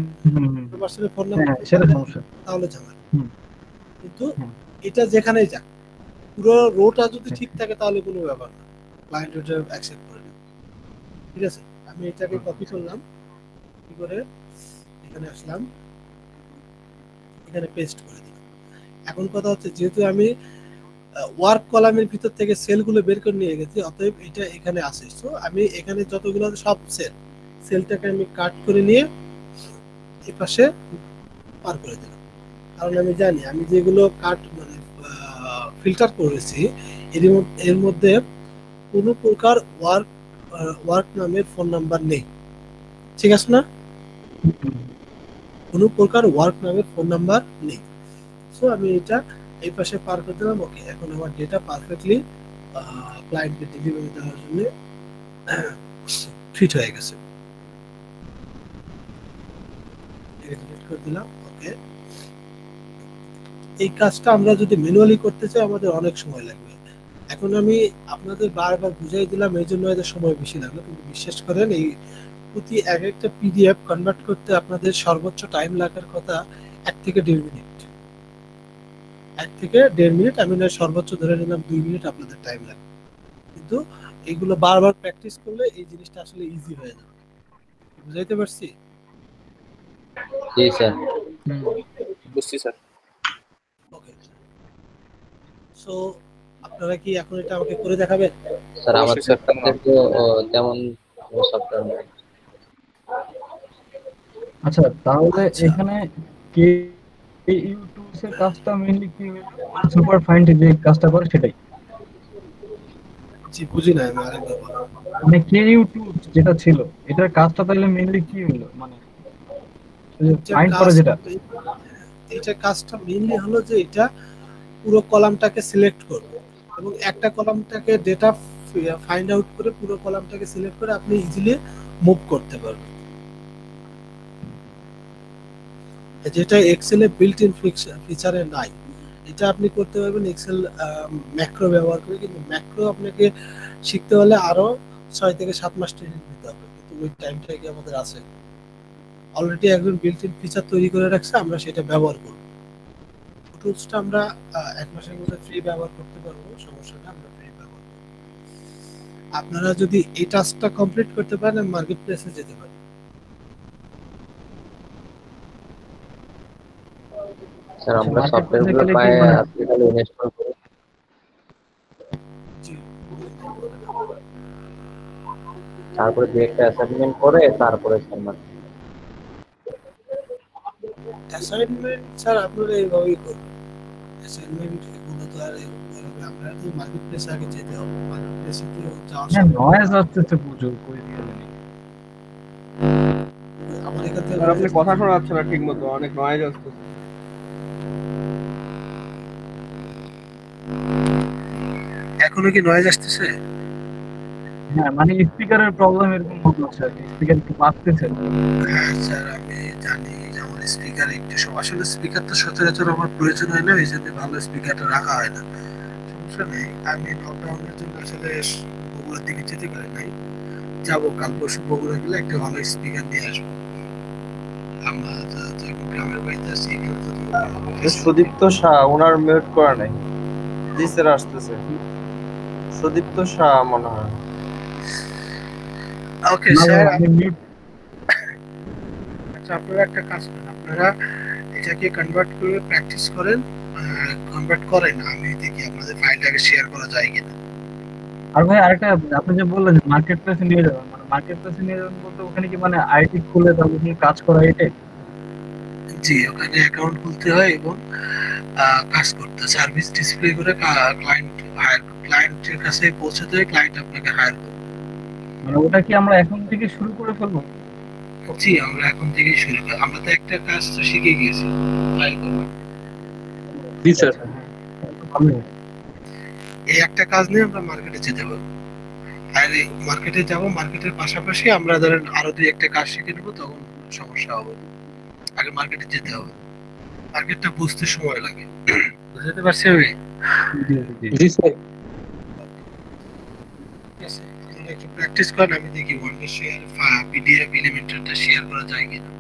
অন্য পার্সনের ফোন নাম্বার, সেটা সমস্যা। তাহলে ঝামেলা। কিন্তু হুম। এটা যেখানেই যাক, পুরো রোটা যদি ঠিক থাকে তাহলে কোনো ব্যাপার না, ক্লায়েন্ট ওটা অ্যাকসেপ্ট করে নেবে। ঠিক আছে, আমি এটাকে কপি করলাম, কপি করে এখানে আসলাম, এখানে পেস্ট করে দিলাম। এখন কথা হচ্ছে, যেহেতু আমি ওয়ার্ক কলামের ভিতর থেকে সেলগুলো বের করে নিয়ে গেছি, অতএব এটা এখানে আছে। সো আমি এখানে যতগুলো সব সেলটাকে আমি কাট করে নিয়ে এই পাশে পার করে দিলাম। কারণ আমি জানি আমি যেগুলো কাট মানে ফিল্টার করেছি এর মধ্যে কোনো প্রকার ওয়ার্ক নামের ফোন নাম্বার নেই, ঠিক আছে না? কোনো প্রকার ওয়ার্ক নামের ফোন নাম্বার নেই। সো আমি এটা এই পাশে পার করে দিলাম। ওকে, এখন আমার ডেটা পারফেক্টলি ক্লায়েন্টকে ডেলিভারি দেওয়ার জন্য ফিট হয়ে গেছে। ডিলিট করে দিলাম। ওকে, এই কাজটা আমরা যদি ম্যানুয়ালি করতে চাই আমাদের অনেক সময় লাগবে। এখন আমি আপনাদের বারবার বুঝাই দিলাম, এই জন্য এদের সময় বেশি লাগলো, কিন্তু বিশ্বাস করেন এই প্রতি এক একটা পিডিএফ কনভার্ট করতে আপনাদের সর্বোচ্চ টাইম লাগার কথা 1 থেকে 1.5 মিনিট। 1 থেকে 1.5 মিনিট, আমি না সর্বোচ্চ ধরে নিলাম 2 মিনিট আপনাদের টাইম লাগবে। কিন্তু এইগুলো বারবার প্র্যাকটিস করলে এই জিনিসটা আসলে ইজি হয়ে যাবে। বুঝাইতে পারছি? জি স্যার। বুঝছি স্যার। ওকে, সো আপনারা কি এখন এটা আমাকে করে দেখাবেন? স্যার অবশ্যই স্যার, কেন না? আমাদের তো তেমন সফটওয়্যার নেই। আচ্ছা, তাহলে আচ্ছা। এখানে কে ইউ টুলস এর কাজটা মেইনলি কি হলো? সুপার ফাইন্ড যে কাজটা করে সেটাই। জি, বুঝি না, আমি আরেকবার বলবো। মানে কে ইউ টুলস যেটা ছিল, এটার কাজটা তাহলে মেইনলি কি হলো? মানে ফাইন্ড করে যেটা। এটা কাজটা মেইনলি হলো যে এটা পুরো কলামটাকে সিলেক্ট করবে এবং একটা কলামটাকে ডেটা ফাইন্ড আউট করে পুরো কলামটাকে সিলেক্ট করে আপনি ইজিলি মুভ করতে পারবেন, যেটা এক্সেলে বিল্ট ইন ফিচারে নাই। এটা আপনি করতে পারবেন এক্সেল ম্যাক্রো ব্যবহার করে, কিন্তু ম্যাক্রো আপনাকে শিখতে হলে আরো 6 থেকে 7 মাস ট্রেনিং নিতে হবে, কিন্তু ওই টাইমটা কি আমাদের আছে? অলরেডি একজন বিল্ট ইন ফিচার তৈরি করে রাখছে, আমরা সেটা ব্যবহার করব। টুলসটা আমরা 1 মাসের মধ্যে ফ্রি ব্যবহার করতে পারবো, সমস্যা না, আমরা ফ্রি ব্যবহার করব। আপনারা যদি এই টাস্কটা কমপ্লিট করতে পারেন মার্কেট প্লেসে যেতে পারেন। স্যার আমরা market সফটওয়্যার place গুলো গেলে কি পাই মানে আজকে খালি ইনস্টল করি। জি, তারপরে দু একটা অ্যাসাইনমেন্ট করে তারপরে স্যার অ্যাসাইনমেন্ট স্যার আপনারা এইভাবেই করবেন। অ্যাসাইনমেন্ট এগুলো তো আর এইভাবে আমরা তো মার্কেট প্লেসে আগে যেতে হবে, মার্কেট প্লেসে তো যাওয়া সম্ভব নয়েজ আসতেছে প্রচুর, কই দিয়ে জানি। আমার এখান থেকে। আর আপনি কথা শোনা যাচ্ছে না ঠিক মতো, অনেক নয়েজ আসছে। এখনো কি নয়েজ আসতেছে? হ্যাঁ, মানে স্পিকারের প্রবলেম এরকম হচ্ছে আর কি, স্পিকার একটু বাজতেছে। হ্যাঁ স্যার, আমি জানি যে আমার স্পিকার একটু আসলে স্পিকার তো সচরাচর আমার প্রয়োজন হয় না, এই জন্য ভালো স্পিকারটা রাখা হয় না। সমস্যা নেই, আমি লকডাউনের জন্য আসলে বগুড়ার দিকে যেতে পারি নাই, যাবো কাল পরশু বগুড়া গেলে একটা ভালো স্পিকার নিয়ে আসবো। আমরা যখন গ্রামের বাড়িতে আছি এখানে তো সুদীপ্ত শাহ ওনার মিউট করা নাই। জি স্যার আসতেছে। সুদীপ্ত শাহ মনে হয়। ওকে না, স্যার, আমি মিউট। আচ্ছা আপনারা একটা কাজ করেন, আপনারা এটাকে কনভার্ট করে প্র্যাকটিস করেন, কনভার্ট করেন, আমি দেখি আপনাদের ফাইলটাকে শেয়ার করা যায় কিনা। আর ভাই আরেকটা, আপনি যে বললেন যে মার্কেট প্লেসে নিয়ে যাবেন, মানে মার্কেট প্লেসে নিয়ে যাবেন বলতে ওখানে কি মানে আইডি খুলে তারপর ওখানে কাজ করা এটাই? জি, ওখানে অ্যাকাউন্ট খুলতে হয় এবং কাজ করতে সার্ভিস ডিসপ্লে করে ক্লায়েন্টের কাছে পৌঁছাতে হয়, ক্লায়েন্ট আপনাকে হায়ার করবে। মানে ওটা কি আমরা এখন থেকে শুরু করে ফেলবো? জি, আমরা এখন থেকেই শুরু করি, আমরা তো একটা কাজ তো শিখে গিয়েছি, ফাইল কনভার্ট। জি স্যার, ভালো। এই একটা কাজ নিয়ে আমরা মার্কেটে যেতে পারবো। আর এই মার্কেটে যাব, মার্কেটের পাশাপাশি আমরা ধরেন আরো 2-1টা কাজ শিখে নেবো, তখন সমস্যা হবে না। আগে মার্কেটে যেতে হবে, মার্কেটটা বুঝতে সময় লাগে। বুঝতে পারছি আমি? জি স্যার। ঠিক আছে, আপনারা একটু প্র্যাকটিস করেন, আমি দেখি ওয়ার্ড শেয়ার পিডিএফ এলিমেন্টরটা শেয়ার করা যায় কিনা।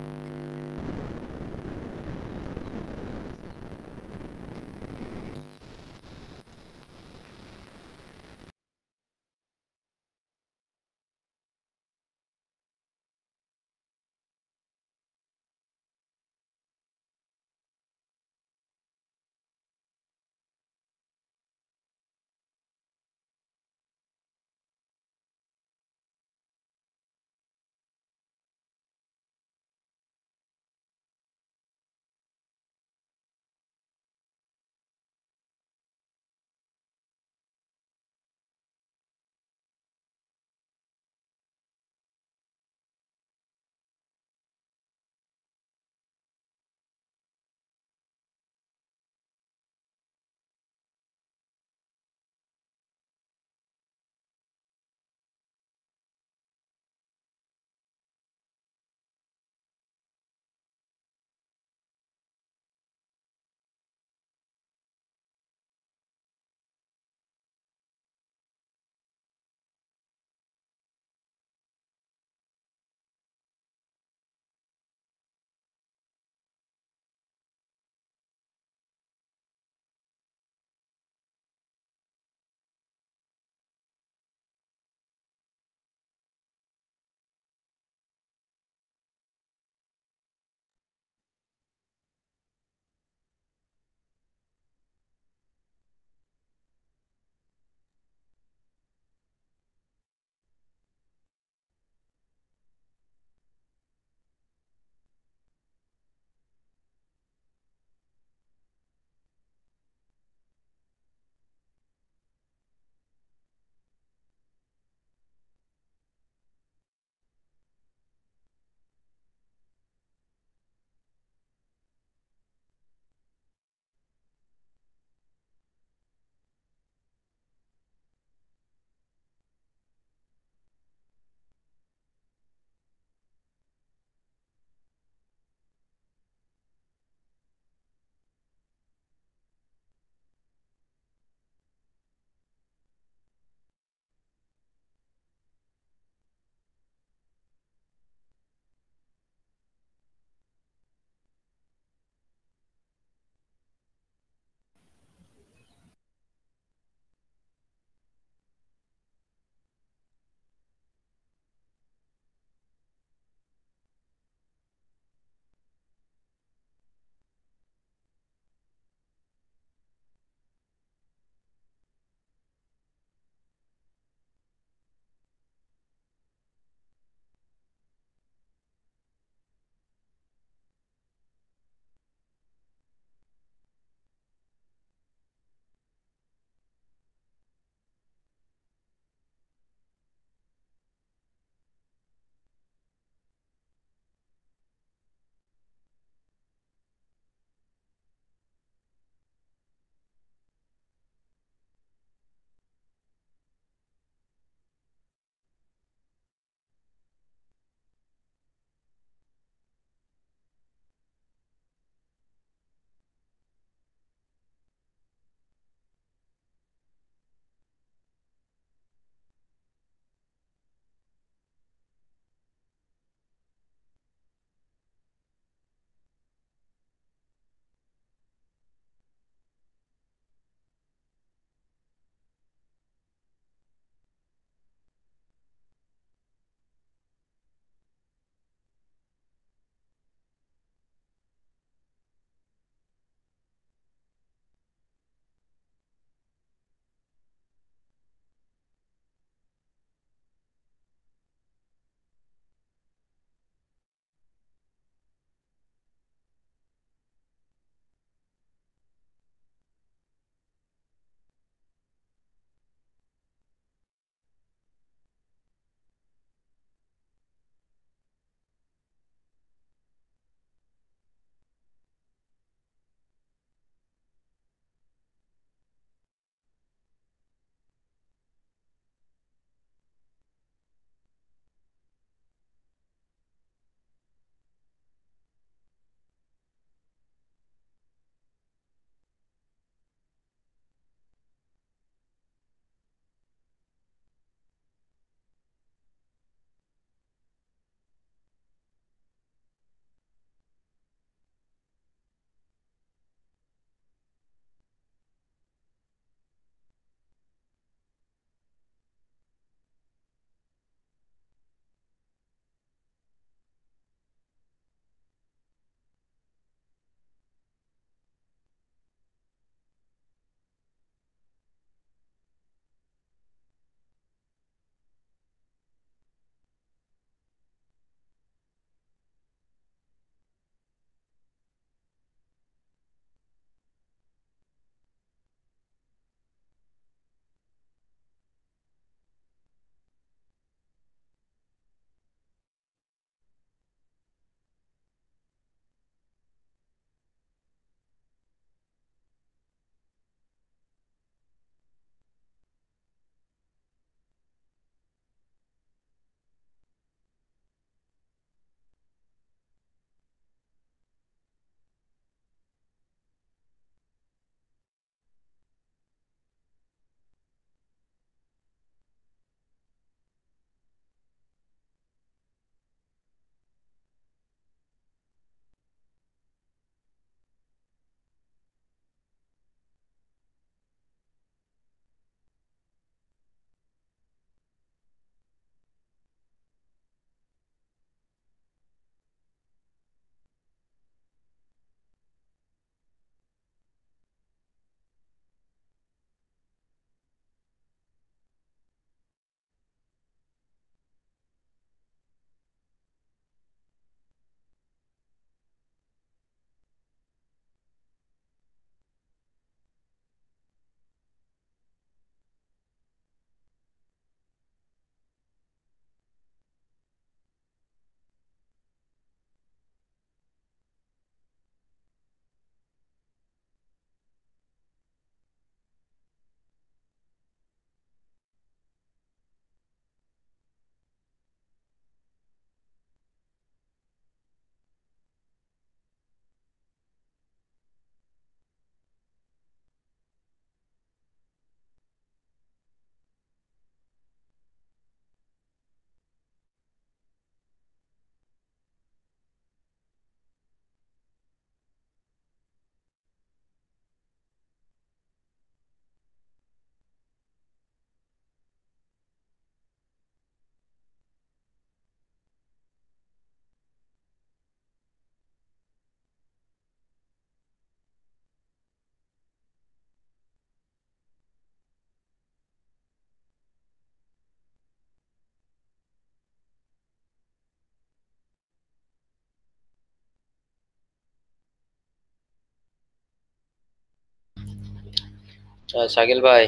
শাকিল ভাই,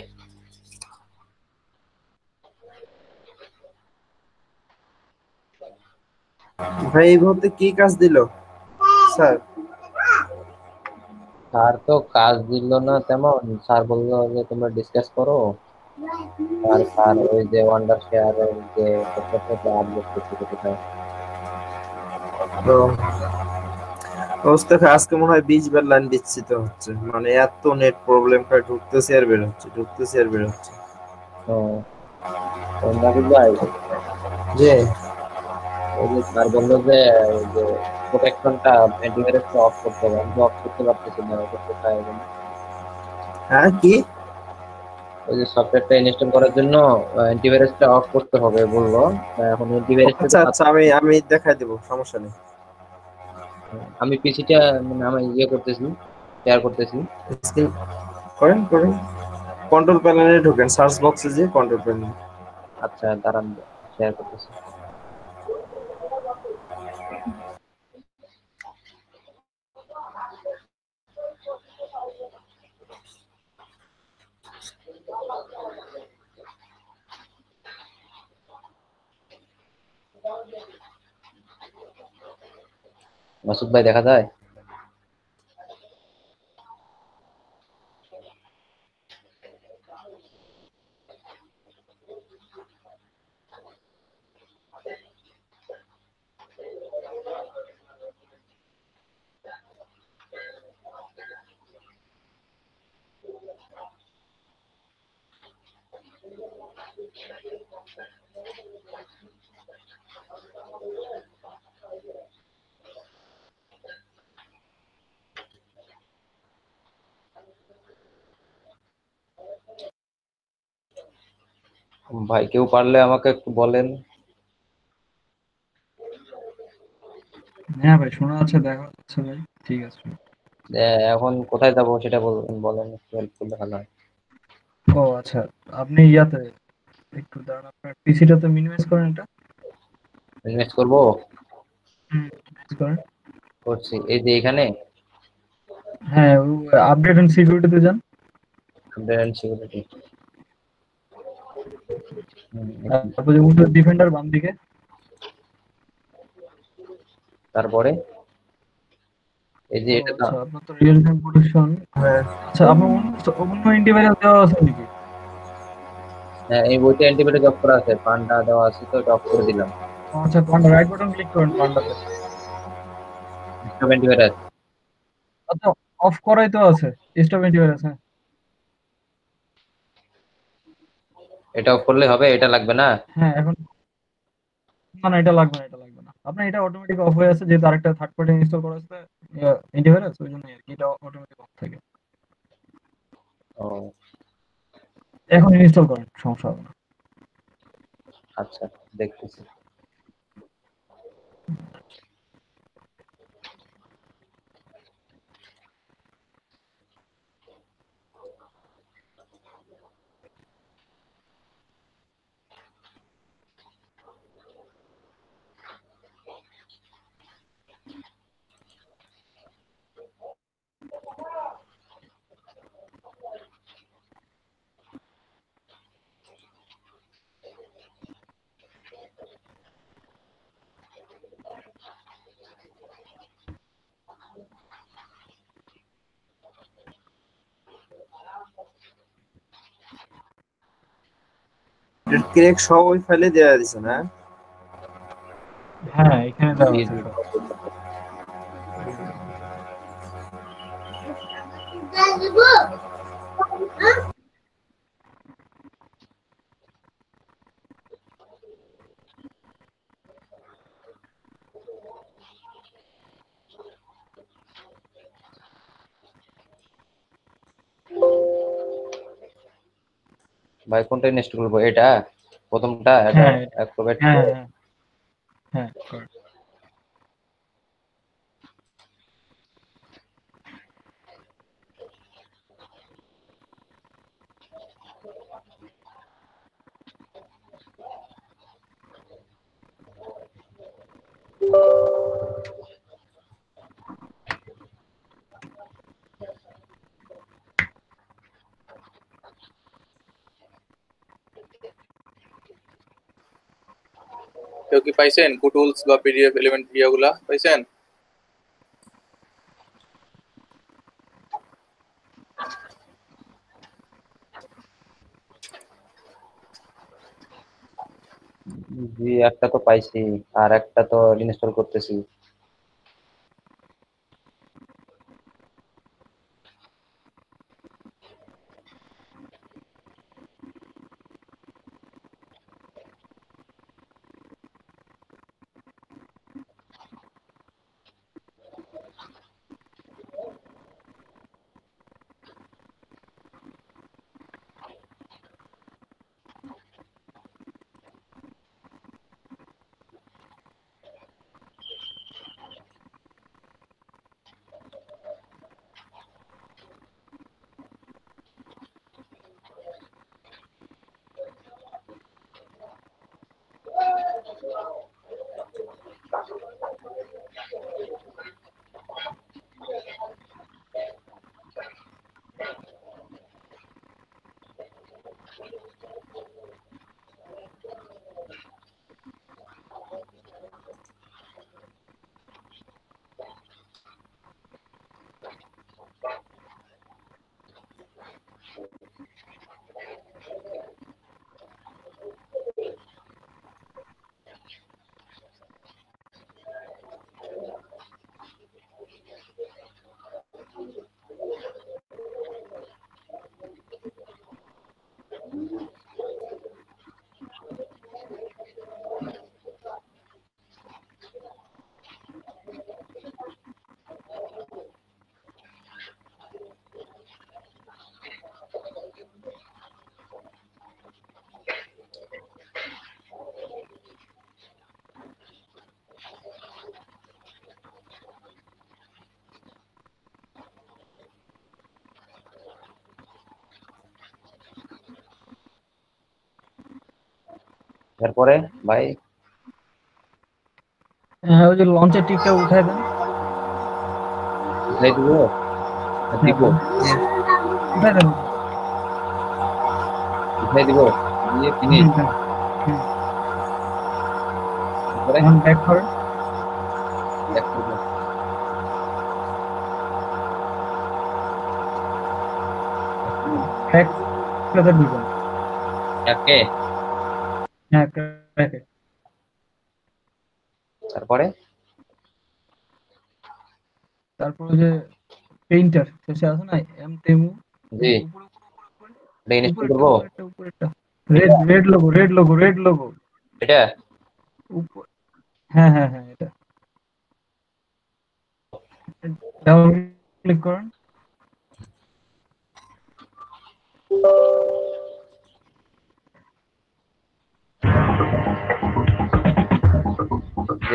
ভাই এই মুহূর্তে কি কাজ দিল স্যার? স্যার তো কাজ দিল না তেমন। স্যার বললো যে তোমরা ডিসকাস করো। আর স্যার ওই যে ওয়ান্ডার শেয়ারের যে সফটওয়্যারটা আপডেট করতে কোথায়। তো অবস্থা আজকে মনে হয় 20 বার লাইন দিচ্ছি তো হচ্ছে, মানে এত নেট প্রবলেম করে ঢুকতেছে আর বের হচ্ছে, ঢুকতেছে আর বের হচ্ছে। তো নাবিল ভাই, যে ওই যে স্যার বললো যে ওই যে প্রোটেকশনটা অ্যান্টিভাইরাসটা অফ করতে হবে। আমি অফ করতে পারতেছি না, ওটা কোথায় জানি। হ্যাঁ কি? ওই যে সফটওয়্যারটা ইনস্টল করার জন্য অ্যান্টিভাইরাসটা অফ করতে হবে বললো। এখন অ্যান্টিভাইরাসটা তো আচ্ছা আচ্ছা, আমি আমি দেখাই দেবো, সমস্যা নেই। আমি পিসিটা মানে আমি ইয়ে করতেছি, শেয়ার করতেছি। স্ক্রিন করেন করেন, কন্ট্রোল প্যানেলে ঢোকেন, সার্চ বক্সে যে কন্ট্রোল প্যানেল। আচ্ছা দাঁড়ান, শেয়ার করতেছি। মাসুদ ভাই দেখা যায়? ভাই কেউ পারলে আমাকে একটু বলেন। হ্যাঁ ভাই, শোনা যাচ্ছে, দেখা যাচ্ছে ভাই। ঠিক আছে। যে এখন কোথায় যাবো সেটা বলবেন, বলেন একটু হেল্প করলে ভালো হয়। ও আচ্ছা, আপনি ইয়াতে একটু দাঁড়ান, আপনার পিসিটাতে মিনিমাইজ করেন এটা। ইনভেস্ট করবো, minimize করেন। করছি এই যে এখানে হ্যাঁ, আপডেট এন্ড সিকিউরিটিতে যান। সিকিউরিটি। তারপর যে উইন্ডোজ ডিফেন্ডার বাম দিকে। তারপরে এই যে ও এটা আচ্ছা, আপনার তো রিয়েল টাইম প্রোটেকশন। আচ্ছা, আপনার অন্য অন্য অ্যান্টিভাইরাস দেওয়া আছে নাকি? হ্যাঁ, এই বইতে অ্যান্টিবায়োটিক অফ করা আছে, পান্ডা দেওয়া আছে, তো এটা অফ করে দিলাম। ও আচ্ছা, পান্ডা রাইট বাটন ক্লিক করেন পান্ডাতে। স্টপ অ্যান্টিভাইরাস, আচ্ছা, অফ করাই তো আছে, স্টপ অ্যান্টিভাইরাস। হ্যাঁ এটা অফ করলে হবে, এটা লাগবে না। হ্যাঁ, এখন না না, এটা লাগবে না, এটা লাগবে না। আপনার এটা অটোমেটিক অফ হয়ে আছে, যেহেতু আরেকটা থার্ড পার্টি ইনস্টল করা আছে অ্যান্টিভাইরাস, ওই জন্য আর কি এটা অটোমেটিক অফ থাকে। ও এখন ইনস্টল করেন, সমস্যা হবে না। আচ্ছা, দেখতেছি। ক্রেক সব ওই ফাইলে দেওয়া দিছে না? হ্যাঁ, এখানে দেওয়া জি আছে জি। সব। ভাই কোনটা ইনস্টল করবো, এটা প্রথমটা, এটা হ্যাঁ অ্যাক্রোবেট হ্যাঁ প্রো। হ্যাঁ হ্যাঁ, করেন। কেউ কি পাইছেন কুটুলস বা পিডিএফ এলিমেন্ট ইয়াগুলা পাইছেন? জি, একটা তো পাইছি, আর একটা তো ইনস্টল করতেছি। এরপরে ভাই হ্যাঁ, ওই যে লঞ্চের টিকটা উঠায় দেন। উঠাই দিব? দিব, উঠায় দেন। উঠাই দিব, দিয়ে ফিনিশ। এরপরে এখন ব্যাক করেন। back করবো। ব্যাক প্লেতে দিবেন। একে হ্যাঁ, ব্যাকে। তারপরে তারপর ওই যে পেইন্টার শেষে আছে না এমটেমু, জি উপরে এটা ইনস্টল উপরেরটা করবো। উপরেরটা উপরেরটা রেড লোগো এটা উপর। হ্যাঁ হ্যাঁ হ্যাঁ, এটা ডাবল ক্লিক করেন।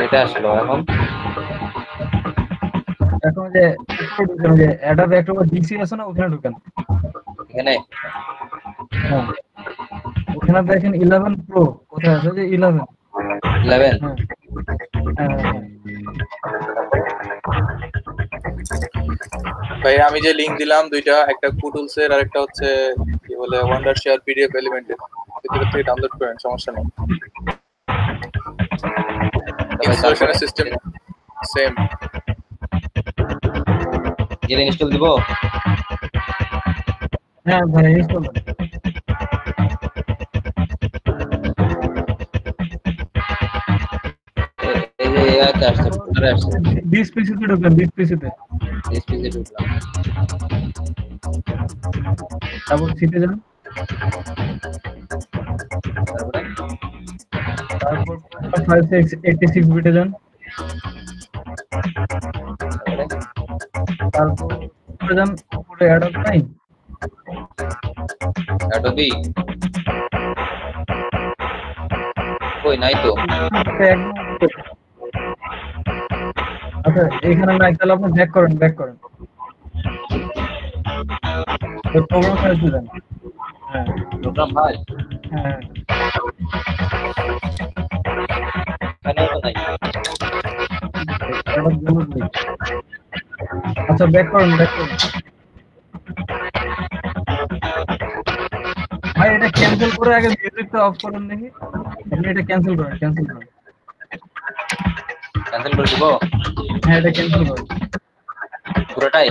এটা আসলো এখন। এখন যে উপরে ঢুকেন, যে অ্যাডাব একটা ডিসি আছে না, ওখানে ঢুকেন। এখানে হ্যাঁ, ওখানে দেখেন 11 প্রো কোথায় আছে, যে 11। 11 হ্যাঁ হ্যাঁ হ্যাঁ। ভাই আমি যে লিংক দিলাম দুইটা, একটা কুটুলস এর আর একটা হচ্ছে কি বলে ওয়ান্ডার শেয়ার পিডিএফ এলিমেন্টের, ভিতরে থেকে ডাউনলোড করেন, সমস্যা নেই। ইনস্টলেশনের সিস্টেম সেম। এটা ইনস্টল দিব। হ্যাঁ ভাই, ইনস্টল করেন। এই যে এটা আসছে, ফোল্ডারে আসছে। দিস পিসিতে ঢুকেন, দিস পিসিতে। এসপিসি ঢুকলাম। তারপর সিটে যান। তারপরে তারপর 86 বিটে যান। তারপর উপরে যান, উপরে অ্যাডাব নাই? অ্যাডোবি কই নাই তো। আচ্ছা, এখানে নাই, তাহলে আপনি ব্যাক করেন। প্রোগ্রাম ফাইল যান। হ্যাঁ প্রোগ্রাম ফাইল হ্যাঁ এখানেও তো নাই। অ্যাডাব ডাউনলোড নেই। আচ্ছা, ব্যাক করেন। ভাই, এটা ক্যান্সেল করে আগে মিউজিকটা অফ করেন দেখি। আপনি এটা ক্যান্সেল করেন। ক্যান্সেল করে দিব হ্যাঁ এটা ক্যান্সেল করেন, পুরোটাই।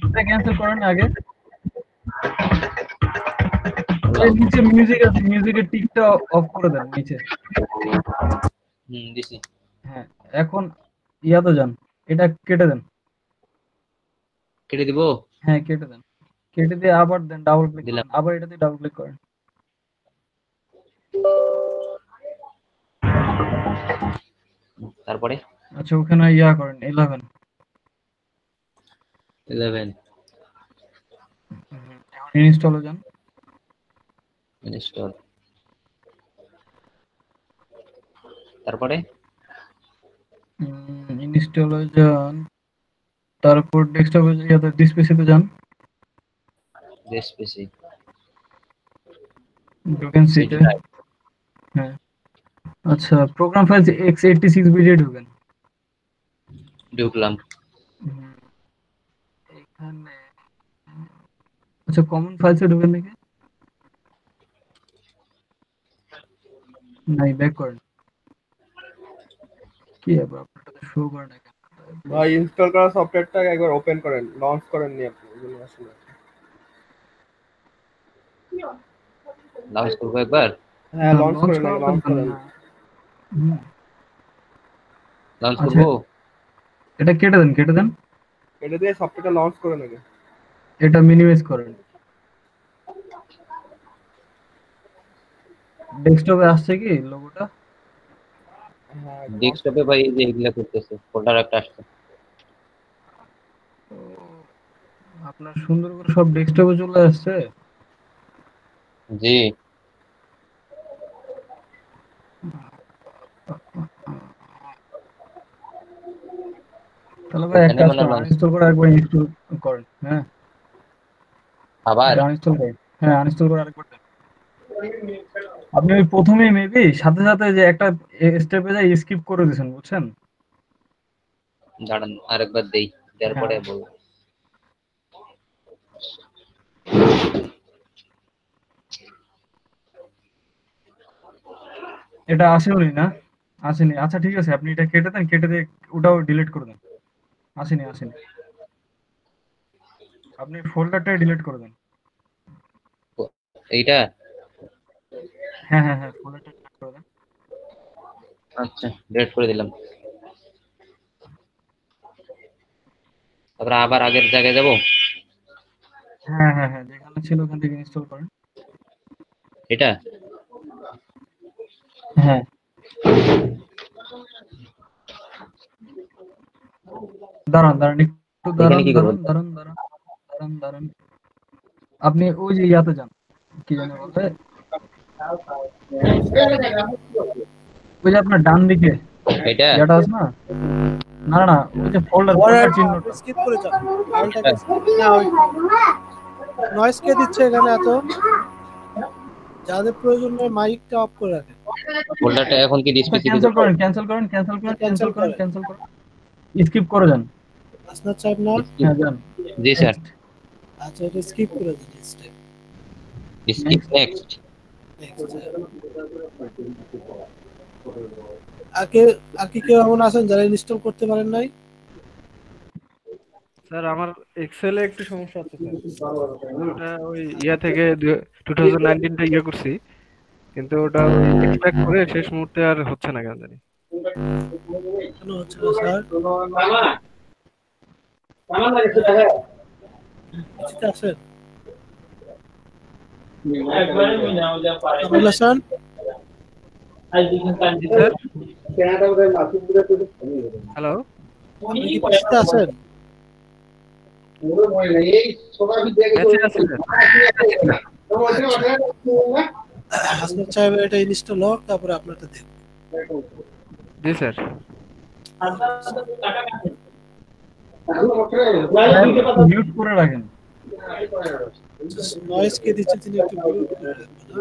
এটা ক্যান্সেল করেন আগে। ওই নিচে মিউজিক আছে, মিউজিকের টিকটা অফ করে দেন নিচে। দিছি। হ্যাঁ এখন ইয়াতে যান, এটা কেটে দেন। কেটে দিব। হ্যাঁ কেটে দেন, কেটে দিয়ে আবার দেন ডাবল ক্লিক দিলাম। করেন, আবার এটাতে ডাবল ক্লিক করেন। তারপরে আচ্ছা ওখানে ইয়া করেন 11। 11 এখন ইনস্টলে যান। ইনস্টল। তারপরে ইনস্টলে যান, তারপর ডেস্কটপে ইয়াতে ডিসপিসিতে যান, ডিসপিসি ঢুকেন সিটে। হ্যাঁ আচ্ছা প্রোগ্রাম ফাইলস x86 বিটে ঢুকেন। ঢুকলাম। এখানে আচ্ছা কমন ফাইলসে ঢুকেন দেখে, নাই ব্যাক করেন। কি আবার আপনারটা শো করে না কেন? ভাই ইনস্টল করা সফটওয়্যারটাকে একবার ওপেন করেন, লঞ্চ করেননি আপনি, এজন্য আসলে। লঞ্চ করবো একবার। হ্যাঁ লঞ্চ লঞ্চ করেন, করা লঞ্চ দরকার করেন। না। হুম, লঞ্চ আচ্ছা করবো। এটা কেটে দেন, কেটে দেন, এটা দিয়ে সফটওয়্যারটা লঞ্চ করে আগে। এটা মিনিমাইজ করেন। ডেস্কটপে আসছে কি লোগোটা? হ্যাঁ ডেস্কটপে ভাই এই যে এগুলা করতেছে, ফোল্ডার একটা আসছে। তো আপনার সুন্দর করে সব ডেস্কটপে চলে আসছে। জি তাহলে ভাই এক এখানে কাজ মনে করেন, লঞ্চ আনইনস্টল করে একবার ইনস্টল করেন। হ্যাঁ আবার। এটা আনইনস্টল করেন। হ্যাঁ আনইনস্টল করে আরেকবার দেন। আপনি ওই প্রথমেই মেবি সাথে সাথে যে একটা স্টেপে যায় স্কিপ করে দিয়েছেন, বুঝছেন? দাঁড়ান আরেকবার দেই, তারপরে হ্যাঁ বলবো। এটা আসেনি না, আসেনি। আচ্ছা ঠিক আছে, আপনি এটা কেটে দেন, কেটে দিয়ে ওটাও ডিলিট করে দেন। আসেনি, আসেনি, আপনি ফোল্ডারটাই ডিলিট করে দেন। এইটা হ্যাঁ হ্যাঁ হ্যাঁ ফোল্ডারটা ডিলিট করে দেন। আচ্ছা ডিলিট করে দিলাম। তারপরে আবার আগের জায়গায় যাব। হ্যাঁ হ্যাঁ হ্যাঁ যেখানে ছিল ওখান থেকে ইনস্টল করেন। এটা হ্যাঁ দাঁড়ান দাঁড়ান একটু এখানে দাঁড়ান কি করবো? দাঁড়ান দাঁড়ান দাঁড়ান দাঁড়ান দাঁড়ান, আপনি ওই যে ইয়াতে যান, কি জানি বলে, ওই যে আপনার ডান দিকে এটা ইয়াটা আছে না, না না না, ওই যে ফোল্ডার ফোল্ডার চিহ্নটা। স্কিপ করে যান ফাইলটাকে না ওই নয়েজ কে দিচ্ছে এখানে এত, যাদের প্রয়োজন নয় মাইকটা অফ করে রাখেন। ফোল্ডারটা এখন কি আচ্ছা ডিসপিসি তে ক্যান্সেল যাব? করেন, ক্যান্সেল করেন, ক্যান্সেল করেন, ক্যান্সেল ক্যান্সেল করেন, করেন। ক্যান্সেল করেন, স্কিপ করে যান। আসনাদ সাহেব না, হ্যাঁ যান। জি স্যার। আচ্ছা এটা স্কিপ করে দিন স্টেপ। Skip next. আর কি কেউ এমন আছেন যারা ইনস্টল করতে পারেন নাই? স্যার আমার এক্সেলে একটু সমস্যা আছে স্যার। ওটা ওই ইয়া থেকে 2019 টা ইয়ে করছি, কিন্তু ওটা ওই এক্সট্রাক্ট করে শেষ মুহূর্তে আর হচ্ছে না কেন জানি। কেন হচ্ছে না স্যার? কিছুতে আছেন? কামরুল হাসান হ্যালো আপনি কি কিছুতে আছেন? মেসেজ আছে স্যার। আসনাদ সাহেব এটা ইনস্টল হোক তারপরে আপনারটা দেখুন। জি স্যার। মিউট করে রাখেন। নয়েজ কে দিচ্ছে তিনি একটু মিউট করে রাখবেন।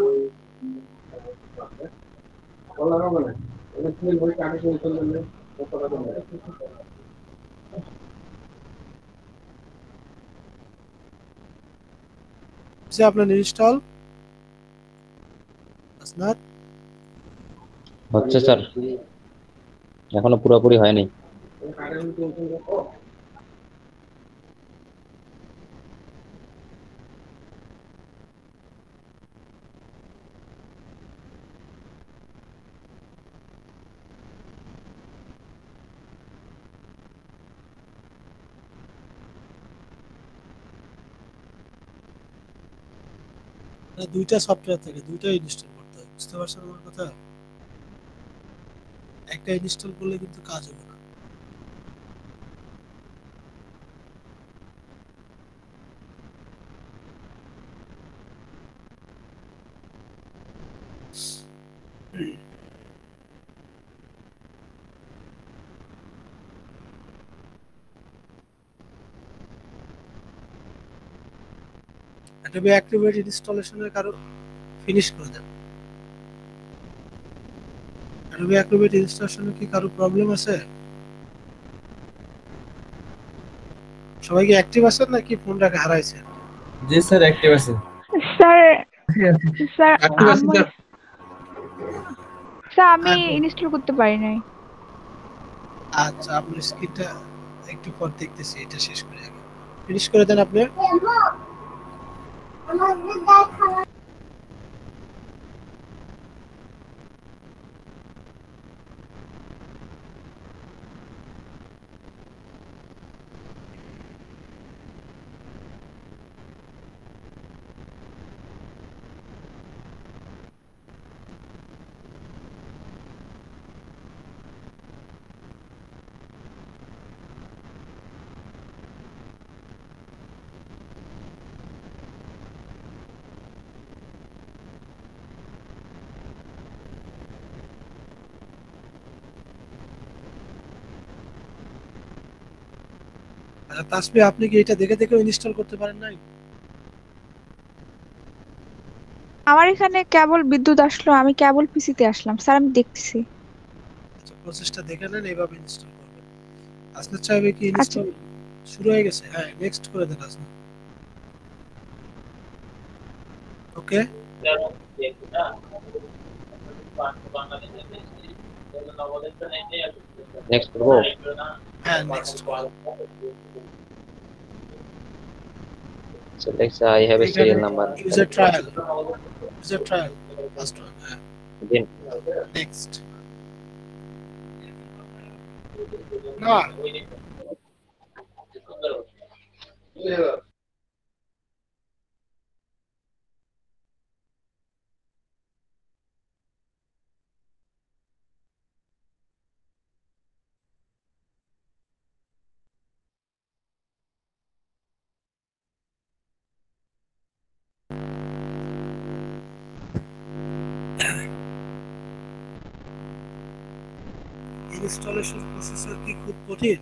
সে আপনার ইনস্টল আসনাদ হচ্ছে স্যার। এখনো পুরোপুরি হয়নি। দুইটা সফটওয়্যার থাকে, দুইটা ইনস্টল করতে হয়, বুঝতে পারছেন আমার কথা? একটা ইনস্টল করলে কিন্তু কাজ হবে না। Adobe Acrobat ইনস্টলেশনের কারো ফিনিশ করে দেন। Adobe Acrobat ইনস্টলেশনে কি কারো প্রবলেম আছে? সবাই কি অ্যাক্টিভ আছেন নাকি ফোনটাকে হারাইছেন? জি স্যার, অ্যাক্টিভ আছে। স্যার স্যার অ্যাক্টিভ আছে আমি স্যার। স্যার আমি হ্যাঁ, বলুন। ইনস্টল করতে পারি নাই। আচ্ছা, আপনার স্ক্রিনটা একটু পর দেখতেছি, এটা শেষ করে আগে ফিনিশ করে দেন আপনি। আচ্ছা তাসবি, আপনি কি এটা দেখে দেখে ইনস্টল করতে পারেন নাই? আমার এখানে কেবল বিদ্যুৎ আসলো, আমি কেবল পিসিতে আসলাম স্যার, আমি দেখতেছি। আচ্ছা, প্রসেসটা দেখে নেন, এইভাবে ইনস্টল করবেন। আসনাদ সাহেব কি আচ্ছা ইনস্টল শুরু হয়ে গেছে? হ্যাঁ, নেক্সট করে দেন আসনাদ। ওকে, নেক্সট করবো। হ্যাঁ next. Select I have a serial number. User trial, user trial first one. হ্যাঁ, Then নেক্সট। না, ইনস্টলেশন প্রসেসর কি খুব কঠিন?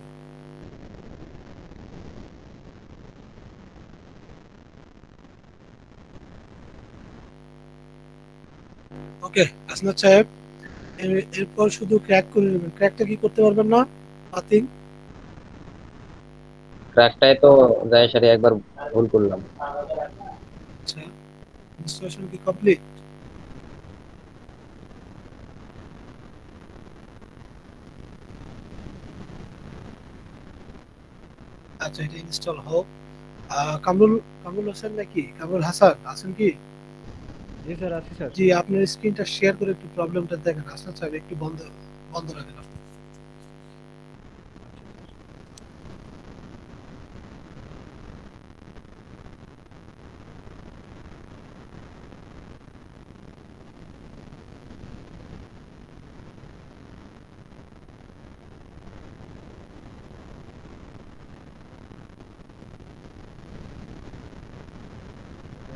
ওকে আসনাদ সাহেব, এরপর শুধু ক্র্যাক করে নেবেন। ক্র্যাকটা কি করতে পারবেন না? পাতিং ট্র্যাকটায় তো যায় সারি একবার ভুল করলাম। আচ্ছা, ইনস্টলেশন কি কমপ্লিট? আচ্ছা, এটা ইনস্টল হোক। কামরুল, কামরুল হোসেন নাকি কামরুল হাসান আছেন কি? জি স্যার, আছি স্যার। জি, আপনার স্ক্রিনটা শেয়ার করে একটু প্রবলেমটা দেখেন। আসনাদ সাহেব একটু বন্ধ বন্ধ রাখেন আপনি।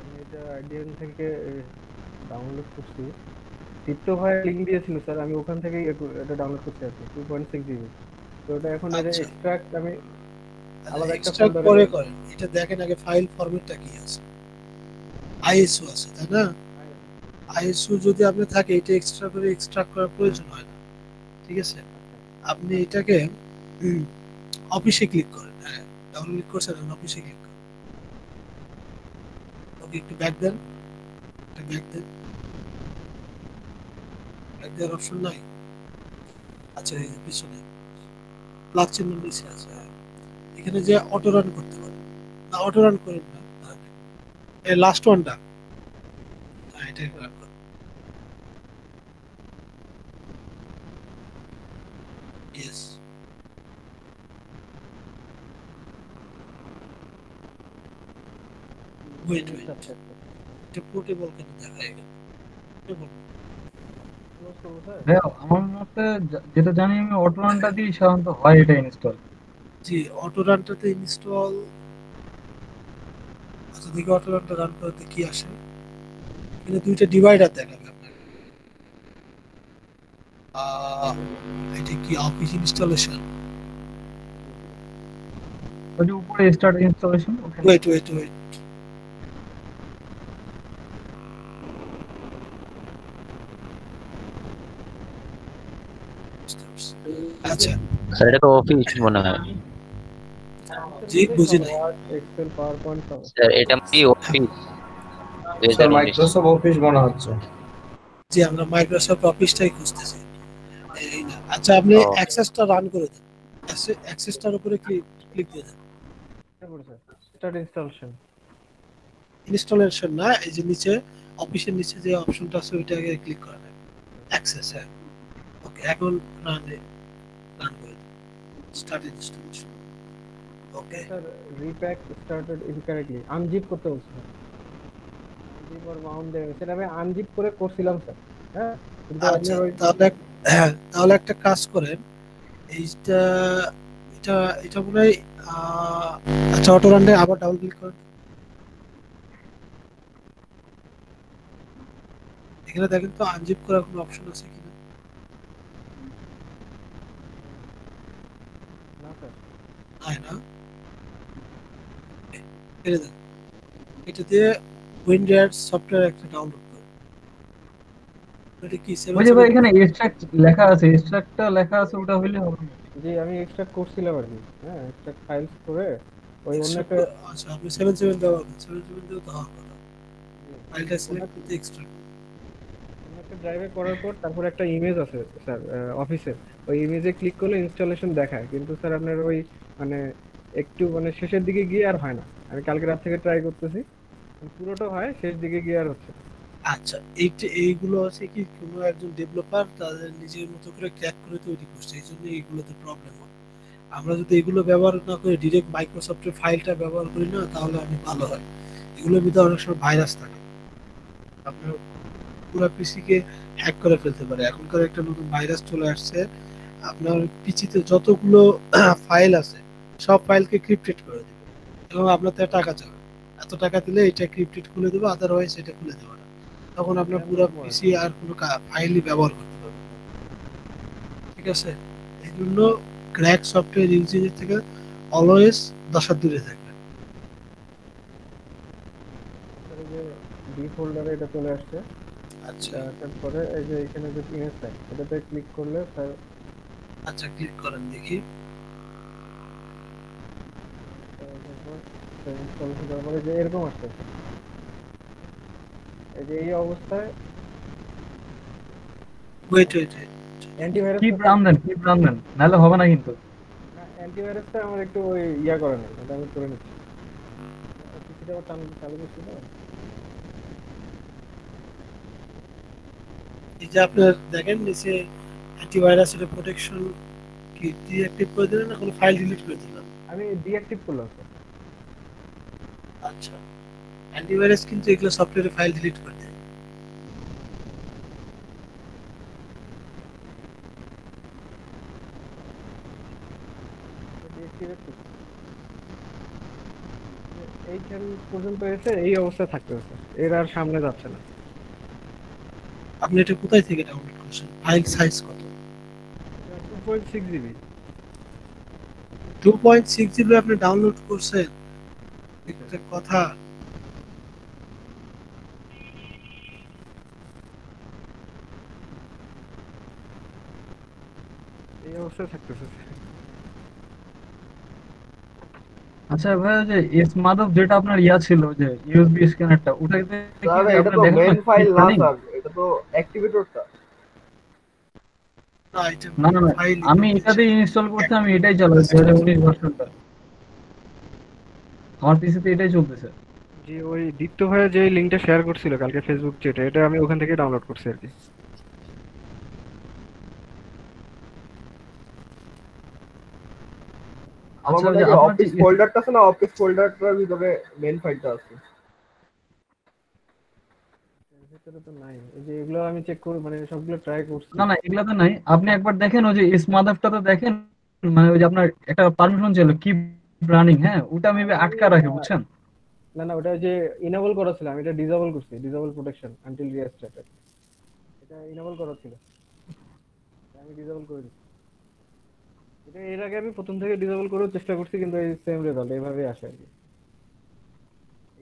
আমি এটা আইডিএন থেকে ডাউনলোড করছি। টিপটো ভাই লিংক দিয়েছিল স্যার, আমি ওখান থেকেই এটা ডাউনলোড করতে আছি 2.6 জিবি। তো এটা এখন এটা আচ্ছা, এক্সট্রাক্ট আমি আলাদা একটা এক্সট্রাক্ট ফোল্ডারে। পরে করেন, এটা দেখেন আগে ফাইল ফরম্যাটটা কি আছে। আইএসও আছে তাই না? আইএসও যদি আপনি থাকে, এটা এক্সট্রা করে এক্সট্রাক্ট করার প্রয়োজন হয় না। ঠিক আছে, আপনি এটাকে অফিসে ক্লিক করেন। হ্যাঁ, ডাবল ক্লিক করছেন, অফিসে ক্লিক করেন। ওকে, একটু ব্যাক দেন, একটা ব্যাক দেন। ব্যাক দেওয়ার অপশন নাই? আচ্ছা এই যে পিছনে প্লাস চিহ্ন নিচে আছে, হ্যাঁ। এখানে যে অটো রান করতে পারেন, না অটো রান করেন না, এই লাস্ট ওয়ানটা, হ্যাঁ এটাই রান করেন। ইয়েস, ওয়েট ওয়েট, এটা পোর্টেবল কেন দেখায় এখানে? Portable। ভাইয়া আমার মতে যেটা জানি আমি অটো রানটা দিয়ে সাধারণত হয় এটা ইনস্টল। জি, অটো রানটাতে ইনস্টল, আচ্ছা দেখি অটো রানটা রান করতে কি আসে। এখানে দুইটা ডিভাইডার দেখাবে আপনার। এটা কি অফিস ইনস্টলেশন? ওই যে উপরে স্টার্ট ইনস্টলেশন ওখানে। ওয়েট ওয়েট ওয়েট, আচ্ছা স্যার এটা তো অফিস মনে হয়। জি বুঝি নাই। এক্সেল পাওয়ার পয়েন্ট সব স্যার এটা কি অফিস স্যার 2019? মাইক্রোসফট অফিস মনে হচ্ছে। জি আমরা মাইক্রোসফট অফিসটাই খুঁজতেছি। এই না, আচ্ছা আপনি ও। অ্যাক্সেসটা রান করে দেন, অ্যাক্সেসটার উপরে ক্লিক দিয়ে দেন। করেছে স্টার্ট ইনস্টলেশন। ইনস্টলেশন না, এই যে নিচে অফিসের নিচে যে অপশনটা আছে ওইটাকে ক্লিক করেন, অ্যাক্সেস, হ্যাঁ ওকে। এখন রান করে দেন, start installation, okay. Sir repack started incorrectly, unzip করতে বলছে স্যার। আনজিপ আর মাউন্ট দেওয়া সেটা আমি আনজিপ করে করছিলাম স্যার, হ্যাঁ কিন্তু আচ্ছা আপনার ওই তাহলে হ্যাঁ তাহলে একটা কাজ করেন, এইটা এটা এটা মনে হয় আচ্ছা অটো রানে আবার ডাবল ক্লিক করেন। এখানে দেখেন তো আনজিপ করার কোনো অপশন আছে কিনা। না স্যার নাই না, ছেড়ে দেন। এটা দিয়ে উইন্ডোজ সফটওয়্যার একটা ডাউনলোড করুন। এটা কি ওই যে ভাই এখানে এক্সট্রাক্ট লেখা আছে, এক্সট্রাক্টটা লেখা আছে ওটা হইলে হবে না। জি আমি এক্সট্রাক্ট করছিলাম আর কি, হ্যাঁ এক্সট্রাক্ট ফাইলস করে ওই অন্য একটা আচ্ছা আপনি 77 ব্যবহার করেন, 77 দিয়েও তো হওয়ার কথা। ফাইলটা সিলেক্ট করতে এক্সট্রাক্ট, অন্য একটা ড্রাইভে করার পর তারপর একটা ইমেজ আছে স্যার অফিসে, ওই ইমেজে ক্লিক করলে ইনস্টলেশন দেখায়, কিন্তু স্যার আপনার ওই মানে একটু মানে শেষের দিকে গিয়ে আর হয় না। আমি কালকে রাত থেকে ট্রাই করতেছি, পুরোটা হয়, শেষ দিকে গিয়ে আর হচ্ছে না। আচ্ছা এইগুলো আছে কি কোনো একজন ডেভেলপার তাদের নিজের মতো করে ক্র্যাক করে তৈরি করছে, এই জন্য এইগুলোতে প্রবলেম হয়। আমরা যদি এগুলো ব্যবহার না করে ডিরেক্ট মাইক্রোসফটের ফাইলটা ব্যবহার করি না তাহলে অনেক ভালো হয়। এগুলোর ভিতরে অনেক সময় ভাইরাস থাকে, আপনার পুরো পিসিকে হ্যাক করে ফেলতে পারে। এখনকার একটা নতুন ভাইরাস চলে আসছে, আপনার পিসিতে যতগুলো ফাইল আছে সব ফাইলকে ক্রিপ্টেড করে দেবে এবং আপনার থেকে টাকা চাবে, এত টাকা দিলে এটা ক্রিপ্টেড খুলে দেবো, আদারওয়াইজ এটা খুলে দেবে না। তখন আপনার পুরো পিসি আর কোনো ফাইলই ব্যবহার করতে পারবে না। ঠিক আছে, এই জন্য ক্র্যাক সফটওয়্যার ইউজিং থেকে অলওয়েজ 10 হাত দূরে থাকবেন। স্যার এই যে ডি ফোল্ডারে এটা চলে আসছে, আচ্ছা তারপরে এই যে এখানে যে ইমেজ টাইপ এটাতে ক্লিক করলে স্যার আচ্ছা ক্লিক করেন দেখি। ইনস্টলেশন করার পরে যে এরকম আসছে, এই যে এই অবস্থায় ওয়েট অ্যান্টিভাইরাস কি রান দেন নাহলে হবে না কিন্তু। অ্যান্টিভাইরাসটা আমার একটু ওই ইয়া করে নেই, এটা আমি করে নিচ্ছি। পিসিটা আবার চালু করছি না। এই যে আপনার দেখেন নিচে অ্যান্টিভাইরাস এটা প্রোটেকশন কি ডিঅ্যাক্টিভ করে দিলেন না কোনো ফাইল ডিলিট করে দিলাম? আমি ডিঅ্যাক্টিভ করলাম স্যার। আচ্ছা অ্যান্টিভাইরাস কিন্তু এগুলো সফটওয়্যারে ফাইল ডিলিট করে দেয়। ডিঅ্যাক্টিভেট করছি, এইখান পর্যন্ত এসে এই অবস্থা থাকতে হচ্ছে, এর আর সামনে যাচ্ছে না। আপনি এটা কোথায় থেকে ডাউনলোড করছেন? ফাইল সাইজ কত? 2.6 জিবি। 2.6 জিবি আপনি ডাউনলোড করছেন? একটা কথা, এই অবস্থায় থাকতেছে। আচ্ছা ভাই যে এস মাধব যেটা আপনার ইয়া ছিল যে ইউএসবি স্ক্যানারটা ওটাতে কি স্যার এটা আপনি তো দেখেন মেইন ফাইল না running? স্যার, এটা তো অ্যাক্টিভেটরটা। না এটা না না না, ফাইল আমি এটাতে ইনস্টল করছি, আমি এটাই চালাই 2019 ভার্সনটা, আমার পিসিতে এটাই চলতেছে। জি, ওই দীপ্ত ভাইয়া যে লিঙ্কটা শেয়ার করছিল কালকে ফেসবুক চ্যাটে, এটা আমি ওখান থেকে ডাউনলোড করছি আর কি। আমার আচ্ছা, ওই মনে যে হয় আপনার অফিস যে ফোল্ডারটা আছে না, অফিস ফোল্ডারটার ভিতরে মেইন ফাইলটা আছে। এর ভিতরে তো নাই, এই যে এগুলো আমি চেক করে মানে সবগুলো ট্রাই করছি। না না, এগুলাতে নাই, আপনি একবার দেখেন ওই যে স্মাদাফটাতে দেখেন, মানে ওই যে আপনার একটা পারমিশন ছিল কি রানিং, হ্যাঁ ওটা মেবি আটকা রাখে, বুঝছেন? না না, ওটা যে ইনেবল করা ছিল, আমি এটা ডিসেবল করছি, ডিসেবল প্রোটেকশন আনটিল রিস্টার্টেড, এটা ইনেবল করা ছিল, আমি ডিসেবল করে দিচ্ছি। এটা এর আগে আমি প্রথম থেকে ডিসেবল করার চেষ্টা করছি, কিন্তু এই সেম রেজাল্ট এইভাবে আসে আর কি।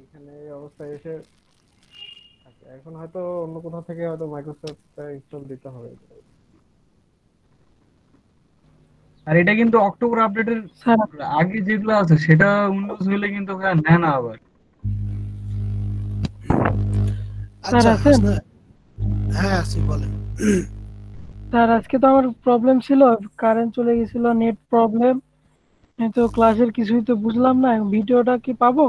এখানে এই অবস্থায় এসে থাকে। এখন হয়তো অন্য কোথাও থেকে হয়তো মাইক্রোসফটটা ইনস্টল দিতে হবে। আর এটা কিন্তু অক্টোবর আপডেটের স্যার আগে যেগুলো আছে সেটা উইন্ডোজ হলে কিন্তু ভাই নেয় না আবার। আচ্ছা আছেন? হাসনা, হ্যাঁ আছি, বলেন। স্যার আজকে তো আমার প্রবলেম ছিল, কারেন্ট চলে গেছিল, নেট প্রবলেম, তো ক্লাসের কিছুই তো বুঝলাম না, ভিডিওটা কি পাবো?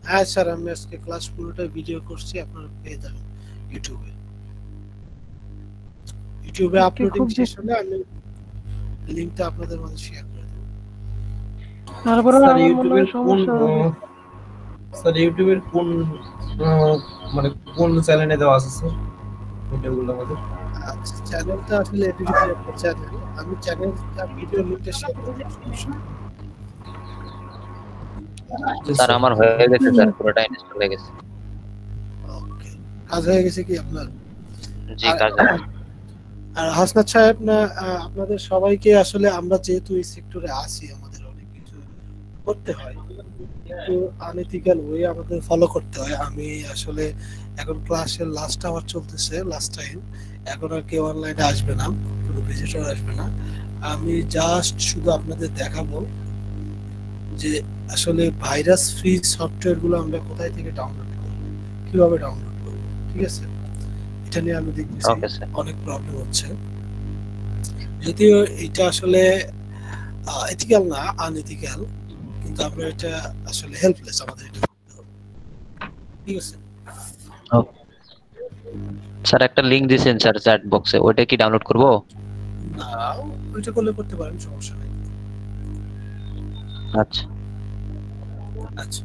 হ্যাঁ স্যার, আমি আজকে ক্লাস পুরোটা ভিডিও করছি, আপনারা পেয়ে যাবেন ইউটিউবে। ইউটিউবে আজকে আপলোডিং খুব শেষ হলে আমি লিংকটা আপনাদের মাঝে শেয়ার করে দেবো। তারপরে স্যার আমার মনে ইউটিউবের হয় সমস্যা হবে। স্যার ইউটিউবের কোন মানে কোন চ্যানেলে দেওয়া আছে স্যার ভিডিওগুলো আমাদের? আচ্ছা, চ্যানেলটা আসলে এবিভিটি একটা চ্যানেল, আমি চ্যানেলটা ভিডিও লিংকটা শেয়ার করে দেবো, সমস্যা নেই। স্যার আমার হয়ে গেছে স্যার, পুরোটা ইনস্টল হয়ে গেছে। ওকে, কাজ হয়ে গেছে কি আপনার? জি, আর- কাজ হয়ে আর হাসনাত সাহেব, না আপনাদের সবাইকে আসলে আমরা যেহেতু এই সেক্টরে আছি, আমাদের অনেক কিছু করতে হয়, কিন্তু আনএথিক্যাল ওয়ে আমাদের ফলো করতে হয়। আমি আসলে এখন ক্লাসের লাস্ট আওয়ার চলতেছে, লাস্ট টাইম, এখন আর কেউ অনলাইনে আসবে না, কোনো ভিজিটর আসবে না। আমি জাস্ট শুধু আপনাদের দেখাবো যে আসলে ভাইরাস ফ্রি সফটওয়্যার গুলো আমরা কোথায় থেকে ডাউনলোড করব, কিভাবে ডাউনলোড করব, ঠিক আছে? এটা নিয়ে আমি দেখতেছি ওকে স্যার। অনেক প্রবলেম হচ্ছে, যদিও এটা আসলে এথিক্যাল না, আনএথিক্যাল, কিন্তু আমরা এটা আসলে হেল্পলেস, আমাদের এটা করতে হবে, ঠিক আছে? স্যার একটা লিংক দিয়েছেন স্যার চ্যাট বক্সে, ওইটা কি ডাউনলোড করব? না, ওইটা করলে করতে পারেন, সমস্যা নেই। আচ্ছা। আচ্ছা,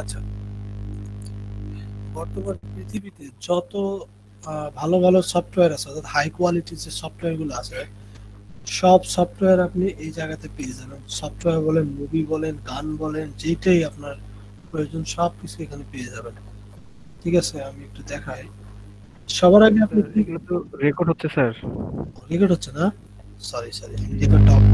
আচ্ছা, বর্তমান পৃথিবীতে যত ভালো ভালো সফটওয়্যার আছে, অর্থাৎ হাই কোয়ালিটির যে সফটওয়্যার গুলো আছে, সব সফটওয়্যার আপনি এই জায়গাতে পেয়ে যাবেন। সফটওয়্যার বলেন, মুভি বলেন, গান বলেন, যেটাই আপনার প্রয়োজন সব কিছু এখানে পেয়ে যাবেন, ঠিক আছে? আমি একটু দেখাই। সবার আগে আপনি এগুলো তো রেকর্ড হচ্ছে স্যার। রেকর্ড হচ্ছে না, সরি আমি রেকর্ডটা অফ